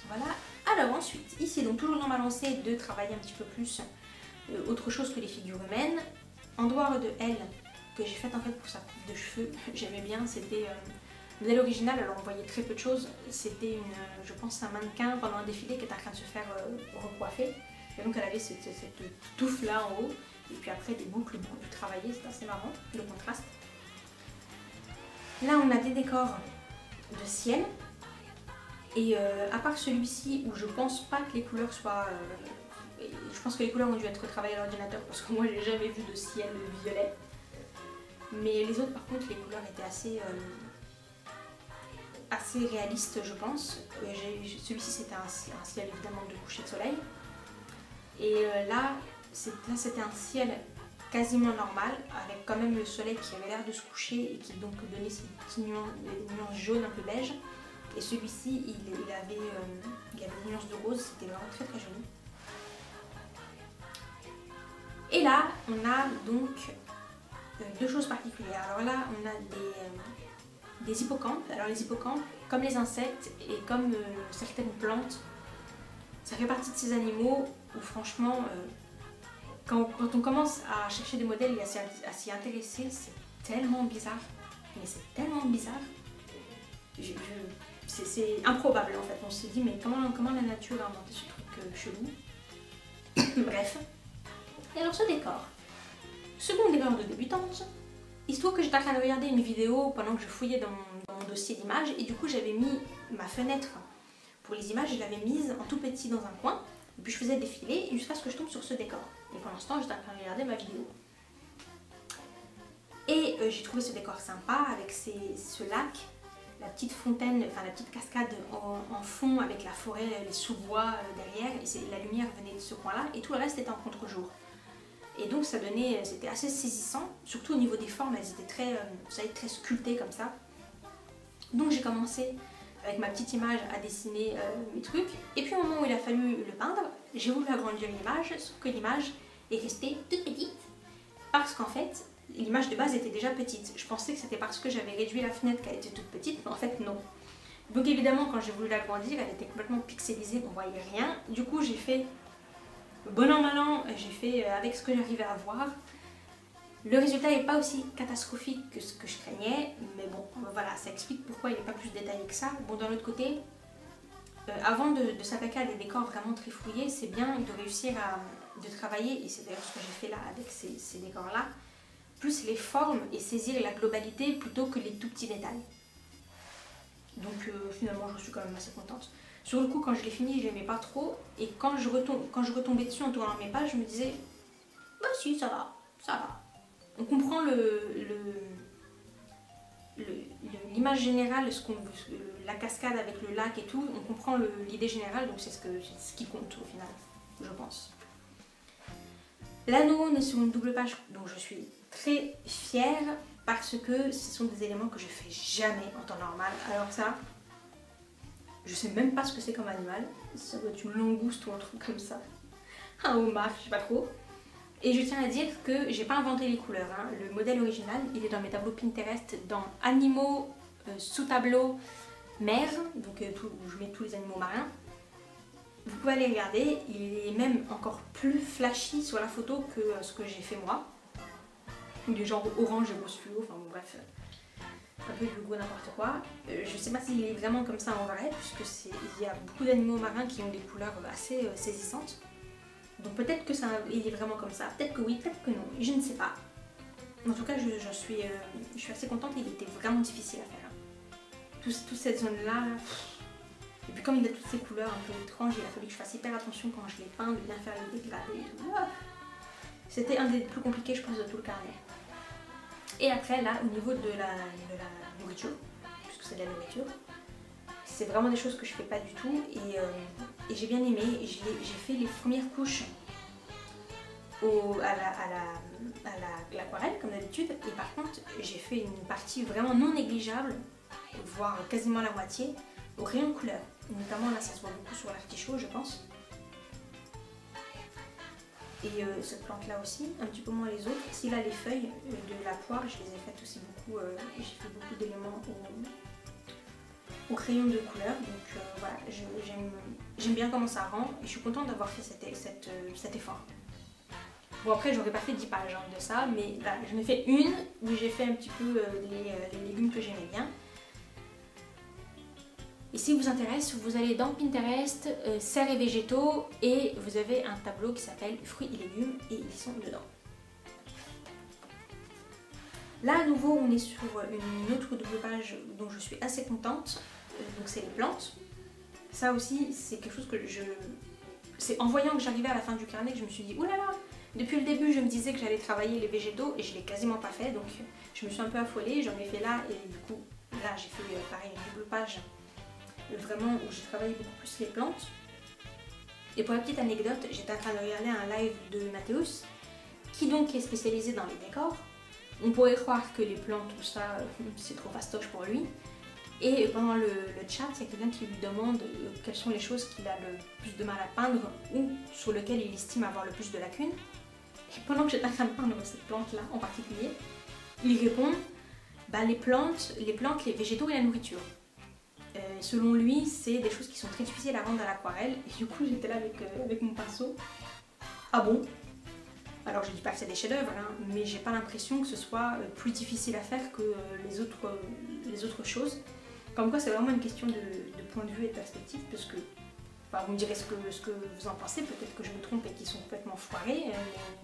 Voilà. Alors ensuite, ici, donc toujours dans ma lancée de travailler un petit peu plus autre chose que les figures humaines. En dehors de elle, que j'ai faite en fait pour sa coupe de cheveux, j'aimais bien, c'était modèle original, alors on voyait très peu de choses. C'était je pense un mannequin pendant un défilé qui était en train de se faire recoiffer. Et donc elle avait cette touffe là en haut, et puis après des boucles beaucoup plus travaillées, c'est assez marrant, le contraste. Là on a des décors de ciel, et à part celui-ci où je pense pas que les couleurs soient... je pense que les couleurs ont dû être travaillées à l'ordinateur parce que moi j'ai jamais vu de ciel violet. Mais les autres par contre les couleurs étaient assez réalistes je pense. Celui-ci c'était un ciel évidemment de coucher de soleil. Et là c'était un ciel quasiment normal avec quand même le soleil qui avait l'air de se coucher et qui donc donnait ces petites nuances jaunes un peu beige. Et celui-ci il avait une nuance de rose, c'était vraiment très très joli. Et là on a donc deux choses particulières. Alors là on a des hippocampes. Alors les hippocampes, comme les insectes et comme certaines plantes, ça fait partie de ces animaux où franchement quand on commence à chercher des modèles et à s'y intéresser, c'est tellement bizarre. Mais c'est tellement bizarre. c'est improbable en fait. On se dit mais comment la nature a inventé ce truc chelou. Bref. Et alors ce décor, second décor de débutante, il se trouve que j'étais en train de regarder une vidéo pendant que je fouillais dans mon dossier d'images et du coup j'avais mis ma fenêtre pour les images, je l'avais mise en tout petit dans un coin et puis je faisais défiler jusqu'à ce que je tombe sur ce décor. Et pour l'instant j'étais en train de regarder ma vidéo. Et j'ai trouvé ce décor sympa avec ce lac, la petite fontaine, enfin la petite cascade en fond avec la forêt, les sous-bois derrière, et la lumière venait de ce coin-là, et tout le reste était en contre-jour. Et donc ça donnait, c'était assez saisissant, surtout au niveau des formes, elles étaient très sculptées comme ça. Donc j'ai commencé avec ma petite image à dessiner mes trucs, et puis au moment où il a fallu le peindre, j'ai voulu agrandir l'image, sauf que l'image est restée toute petite, parce qu'en fait, l'image de base était déjà petite. Je pensais que c'était parce que j'avais réduit la fenêtre qu'elle était toute petite, mais en fait non. Donc évidemment quand j'ai voulu l'agrandir, elle était complètement pixelisée, on voyait rien. Du coup j'ai fait, bon an mal an, j'ai fait avec ce que j'arrivais à voir. Le résultat n'est pas aussi catastrophique que ce que je craignais, mais bon voilà, ça explique pourquoi il n'est pas plus détaillé que ça. Bon, d'un autre côté, avant de s'attaquer à des décors vraiment trifouillés, c'est bien de réussir de travailler, et c'est d'ailleurs ce que j'ai fait là avec ces décors-là, plus les formes et saisir la globalité plutôt que les tout petits détails. Donc finalement je suis quand même assez contente. Sur le coup quand je l'ai fini je l'aimais pas trop, et quand je retombais dessus en tournant mes pages je me disais bah si ça va, ça va. On comprend l'image générale, la cascade avec le lac et tout, on comprend l'idée générale, donc c'est ce qui compte au final, je pense. L'anneau, on est sur une double page dont je suis très fière parce que ce sont des éléments que je fais jamais en temps normal. Alors ça, je sais même pas ce que c'est comme animal, ça doit être une langouste ou un truc comme ça, un homard, je sais pas trop. Et je tiens à dire que j'ai pas inventé les couleurs, hein. Le modèle original il est dans mes tableaux Pinterest dans animaux, sous-tableau, mer, donc où je mets tous les animaux marins. Vous pouvez aller regarder, il est même encore plus flashy sur la photo que ce que j'ai fait moi. Il est genre orange et rose fluo, enfin bon bref, un peu du goût n'importe quoi. Je sais pas s'il est vraiment comme ça en vrai, puisque il y a beaucoup d'animaux marins qui ont des couleurs assez saisissantes. Donc peut-être que il est vraiment comme ça, peut-être que oui, peut-être que non, je ne sais pas. En tout cas, je suis assez contente, il était vraiment difficile à faire. Toute cette zone-là, et puis comme il a toutes ces couleurs un peu étranges, il a fallu que je fasse hyper attention quand je les peins, de bien faire les dégradés et tout. C'était un des plus compliqués, je pense, de tout le carnet. Et après, là, au niveau de la nourriture, puisque c'est de la nourriture, c'est vraiment des choses que je fais pas du tout, et j'ai bien aimé. J'ai fait les premières couches à l'aquarelle comme d'habitude, et par contre j'ai fait une partie vraiment non négligeable, voire quasiment la moitié, au rayon de couleur. Notamment là ça se voit beaucoup sur l'artichaut je pense. Et cette plante là aussi, un petit peu moins les autres. Ici là les feuilles de la poire, je les ai faites aussi beaucoup, j'ai fait beaucoup d'éléments au crayon de couleur, donc voilà, j'aime bien comment ça rend et je suis contente d'avoir fait cet effort. Bon après j'aurais pas fait 10 pages hein, de ça, mais là j'en ai fait une où j'ai fait un petit peu les légumes que j'aimais bien. Et si vous intéresse, vous allez dans Pinterest, serres et végétaux, et vous avez un tableau qui s'appelle fruits et légumes et ils sont dedans. Là à nouveau on est sur une autre double page dont je suis assez contente, donc c'est les plantes. Ça aussi c'est quelque chose que c'est en voyant que j'arrivais à la fin du carnet que je me suis dit oulala, depuis le début je me disais que j'allais travailler les végétaux et je l'ai quasiment pas fait, donc je me suis un peu affolée, j'en ai fait là et du coup là j'ai fait pareil une double page vraiment où j'ai travaillé beaucoup plus les plantes. Et pour la petite anecdote, j'étais en train de regarder un live de Mathéus qui donc est spécialisé dans les décors. On pourrait croire que les plantes, tout ça, c'est trop fastoche pour lui. Et pendant le chat, il y a quelqu'un qui lui demande quelles sont les choses qu'il a le plus de mal à peindre ou sur lesquelles il estime avoir le plus de lacunes. Et pendant que j'étais en train de peindre cette plante-là en particulier, il répond bah, les plantes, les végétaux et la nourriture. Selon lui, c'est des choses qui sont très difficiles à rendre à l'aquarelle. Et du coup, j'étais là avec mon pinceau. Ah bon? Alors je dis pas que c'est des chefs-d'œuvre, hein, mais j'ai pas l'impression que ce soit plus difficile à faire que les autres choses. Comme quoi c'est vraiment une question de point de vue et de perspective, parce que enfin, vous me direz ce que vous en pensez, peut-être que je me trompe et qu'ils sont complètement foirés,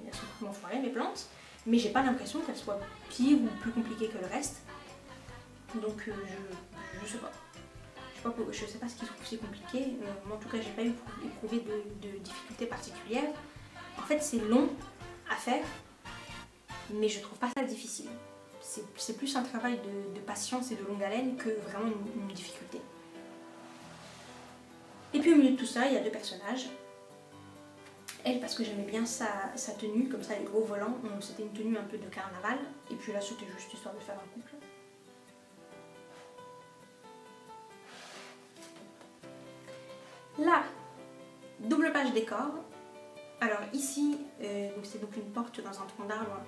elles sont complètement foirées mes plantes, mais j'ai pas l'impression qu'elles soient pires ou plus compliquées que le reste. Donc je sais pas. Je sais pas ce qu'ils trouvent si compliqué, moi en tout cas j'ai pas éprouvé de difficultés particulières. En fait c'est long à faire, mais je trouve pas ça difficile. C'est plus un travail de patience et de longue haleine que vraiment une difficulté. Et puis au milieu de tout ça, il y a deux personnages. Elle, parce que j'aimais bien sa tenue, comme ça les gros volants, c'était une tenue un peu de carnaval. Et puis là, c'était juste histoire de faire un couple. Là, double page décor. Alors ici, c'est donc une porte dans un tronc d'arbre.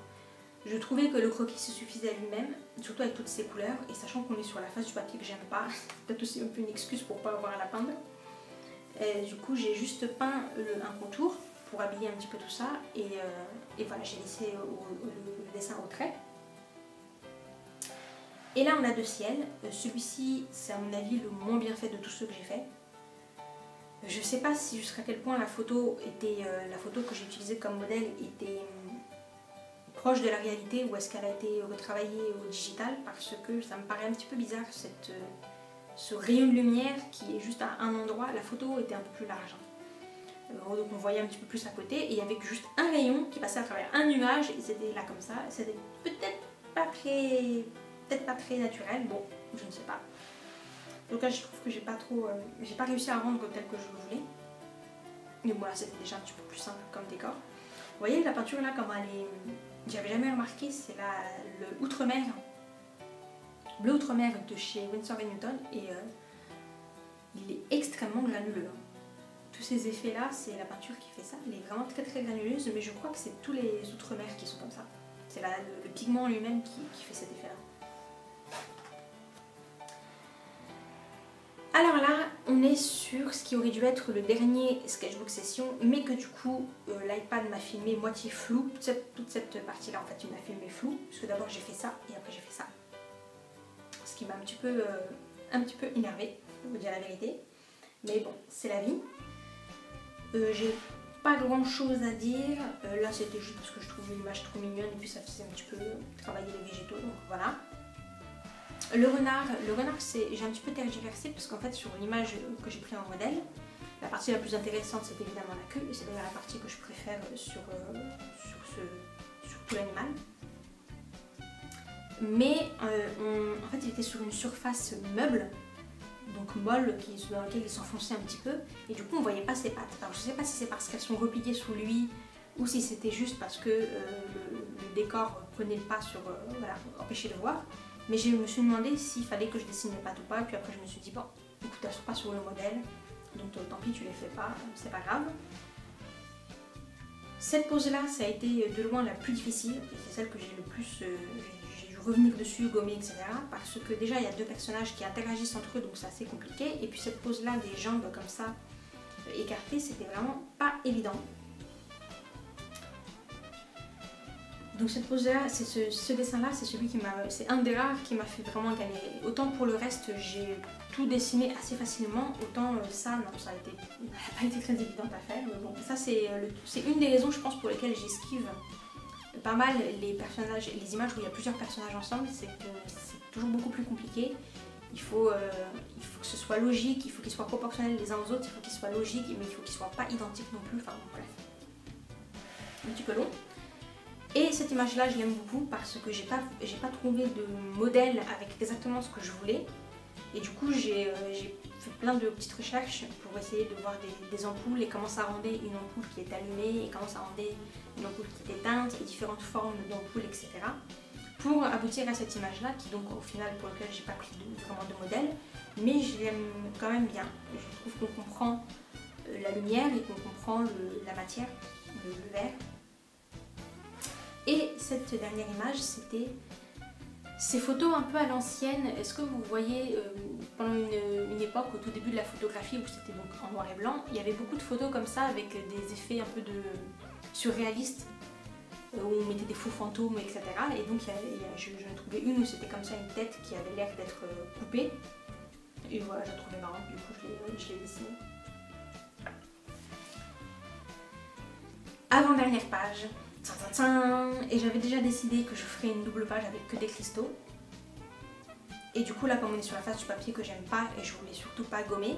Je trouvais que le croquis se suffisait à lui-même, surtout avec toutes ces couleurs, et sachant qu'on est sur la face du papier que j'aime pas, c'est peut-être aussi un peu une excuse pour pas avoir à la peindre. Du coup j'ai juste peint un contour pour habiller un petit peu tout ça, et voilà, j'ai laissé le dessin au trait. Et là on a deux ciels, celui-ci c'est à mon avis le moins bien fait de tous ceux que j'ai fait. Je sais pas si jusqu'à quel point la photo que j'ai utilisée comme modèle était proche de la réalité, ou est-ce qu'elle a été retravaillée au digital, parce que ça me paraît un petit peu bizarre ce rayon de lumière qui est juste à un endroit. La photo était un peu plus large, donc on voyait un petit peu plus à côté, et il y avait juste un rayon qui passait à travers un nuage et c'était là comme ça. C'était peut-être pas très naturel, bon je ne sais pas. Donc là je trouve que j'ai pas réussi à rendre tel que je le voulais, mais voilà, c'était déjà un petit peu plus simple comme décor. Vous voyez la peinture là, comme elle est, j'avais jamais remarqué, c'est le Outre-mer, bleu Outre-mer de chez Winsor & Newton, et il est extrêmement granuleux. Tous ces effets là, c'est la peinture qui fait ça, elle est vraiment très granuleuse, mais je crois que c'est tous les Outre-mer qui sont comme ça. C'est le pigment lui-même qui fait cet effet là. Alors là, on est sur ce qui aurait dû être le dernier sketchbook session, mais que du coup, l'iPad m'a filmé moitié flou. Toute cette partie-là, en fait, il m'a filmé flou, parce que d'abord j'ai fait ça, et après j'ai fait ça. Ce qui m'a un petit peu énervée, pour vous dire la vérité. Mais bon, c'est la vie. J'ai pas grand-chose à dire. Là, c'était juste parce que je trouvais l'image trop mignonne, et puis ça faisait un petit peu travailler les végétaux, donc voilà. Le renard, j'ai un petit peu tergiversé parce qu'en fait sur l'image que j'ai pris en modèle, la partie la plus intéressante c'est évidemment la queue, et c'est d'ailleurs la partie que je préfère sur tout l'animal. Mais en fait il était sur une surface meuble, donc molle, dans laquelle il s'enfonçait un petit peu, et du coup on voyait pas ses pattes. Alors je sais pas si c'est parce qu'elles sont repliées sous lui, ou si c'était juste parce que le décor prenait le pas sur, voilà, empêcher de voir. Mais je me suis demandé s'il fallait que je dessine les pattes ou pas, et puis après je me suis dit bon, écoute, elles sont pas sur le modèle, donc tant pis, tu les fais pas, c'est pas grave. Cette pose là, ça a été de loin la plus difficile, et c'est celle que j'ai le plus, j'ai dû revenir dessus, gommer, etc. Parce que déjà il y a deux personnages qui interagissent entre eux, donc c'est assez compliqué, et puis cette pose là, des jambes comme ça, écartées, c'était vraiment pas évident. Donc cette pose-là, ce dessin-là, c'est un des rares qui m'a fait vraiment gagner. Autant pour le reste, j'ai tout dessiné assez facilement, autant ça, non, ça n'a pas été très évident à faire. Mais bon, ça c'est une des raisons, je pense, pour lesquelles j'esquive pas mal les personnages, les images où il y a plusieurs personnages ensemble, c'est que c'est toujours beaucoup plus compliqué. Il faut que ce soit logique, il faut qu'ils soient proportionnels les uns aux autres, il faut qu'ils soient logiques, mais il faut qu'ils soient pas identiques non plus. Enfin bon, bref, un petit peu long. Et cette image-là, je l'aime beaucoup parce que j'ai pas trouvé de modèle avec exactement ce que je voulais. Et du coup, j'ai fait plein de petites recherches pour essayer de voir des ampoules, et comment ça rendait une ampoule qui est allumée, et comment ça rendait une ampoule qui est éteinte, et différentes formes d'ampoules, etc. Pour aboutir à cette image-là, qui donc au final, pour laquelle j'ai pas pris vraiment de modèle, mais je l'aime quand même bien. Je trouve qu'on comprend la lumière et qu'on comprend la matière, le verre. Et cette dernière image, c'était ces photos un peu à l'ancienne. Est-ce que vous voyez, pendant une époque, au tout début de la photographie, où c'était donc en noir et blanc, il y avait beaucoup de photos comme ça, avec des effets un peu surréalistes, où on mettait des faux fantômes, etc. Et donc je trouvais une où c'était comme ça, une tête qui avait l'air d'être coupée. Et voilà, je la trouvais marrante, du coup je l'ai dessinée. Avant-dernière page. Et j'avais déjà décidé que je ferais une double page avec que des cristaux. Et du coup là, comme on est sur la face du papier que j'aime pas et je voulais surtout pas gommer,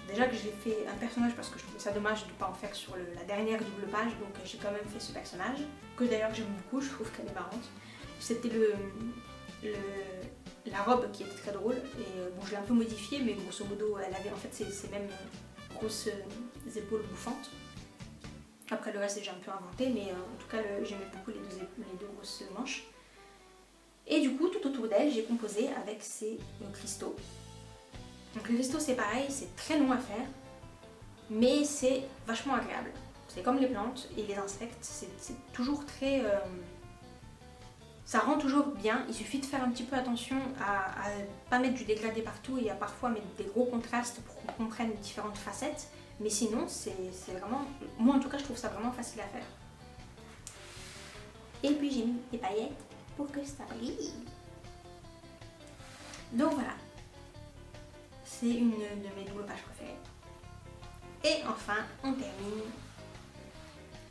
déjà que j'ai fait un personnage parce que je trouvais ça dommage de ne pas en faire sur la dernière double page, donc j'ai quand même fait ce personnage, que d'ailleurs j'aime beaucoup, je trouve qu'elle est marrante. C'était la robe qui était très drôle, et bon je l'ai un peu modifiée, mais grosso modo elle avait en fait ces mêmes grosses épaules bouffantes. Après le reste c'est déjà un peu inventé, mais en tout cas j'aimais beaucoup les deux grosses manches. Et du coup tout autour d'elle j'ai composé avec ces cristaux. Donc le cristaux c'est pareil, c'est très long à faire, mais c'est vachement agréable. C'est comme les plantes et les insectes, c'est toujours très... ça rend toujours bien, il suffit de faire un petit peu attention à pas mettre du dégradé partout et à parfois mettre des gros contrastes pour qu'on comprenne les différentes facettes. Mais sinon, c'est vraiment... Moi en tout cas, je trouve ça vraiment facile à faire. Et puis j'ai mis des paillettes pour que ça brille. Donc voilà. C'est une de mes doubles pages préférées. Et enfin, on termine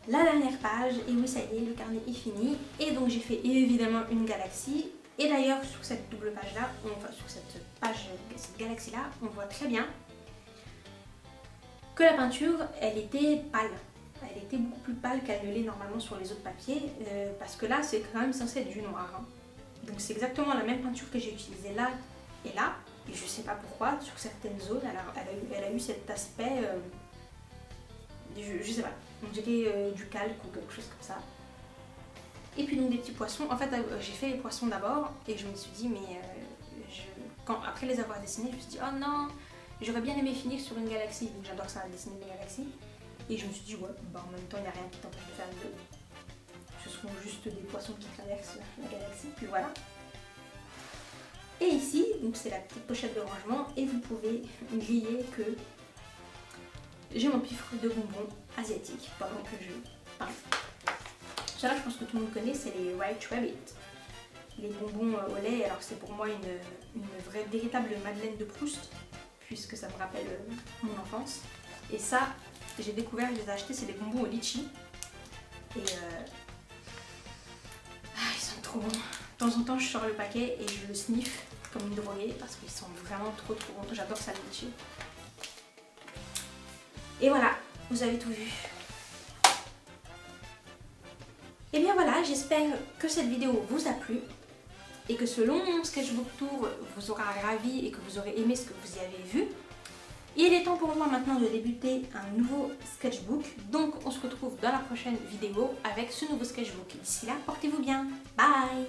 la dernière page. Et oui, ça y est, le carnet est fini. Et donc j'ai fait évidemment une galaxie. Et d'ailleurs, sur cette double page-là, enfin sur cette galaxie-là, on voit très bien que la peinture, elle était pâle. Elle était beaucoup plus pâle qu'elle ne l'est normalement sur les autres papiers, parce que là, c'est quand même censé être du noir. Hein. Donc c'est exactement la même peinture que j'ai utilisée là et là, et je sais pas pourquoi, sur certaines zones, elle a eu cet aspect, je sais pas, on dirait du calque ou quelque chose comme ça. Et puis donc des petits poissons, en fait j'ai fait les poissons d'abord, et je me suis dit, mais après les avoir dessinés, je me suis dit, oh non, j'aurais bien aimé finir sur une galaxie, donc j'adore ça, dessiner des galaxies. Et je me suis dit, ouais, bah en même temps, il n'y a rien qui t'empêche de faire les deux. Ce seront juste des poissons qui traversent la galaxie, puis voilà. Et ici, donc c'est la petite pochette de rangement, et vous pouvez griller que j'ai mon piffre de bonbons asiatiques pendant que je peins. Ça là, je pense que tout le monde connaît, c'est les White Rabbit. Les bonbons au lait, alors c'est pour moi une véritable Madeleine de Proust, puisque ça me rappelle mon enfance. Et ça, j'ai découvert, je les ai achetés, c'est des bonbons au litchi. Et ils sont trop bons. De temps en temps, je sors le paquet et je le sniffe comme une droguée parce qu'ils sont vraiment trop bons. J'adore ça, le litchi. Et voilà, vous avez tout vu. Et bien voilà, j'espère que cette vidéo vous a plu et que ce long sketchbook tour vous aura ravi et que vous aurez aimé ce que vous y avez vu. Il est temps pour moi maintenant de débuter un nouveau sketchbook, donc on se retrouve dans la prochaine vidéo avec ce nouveau sketchbook. D'ici là, portez-vous bien, bye!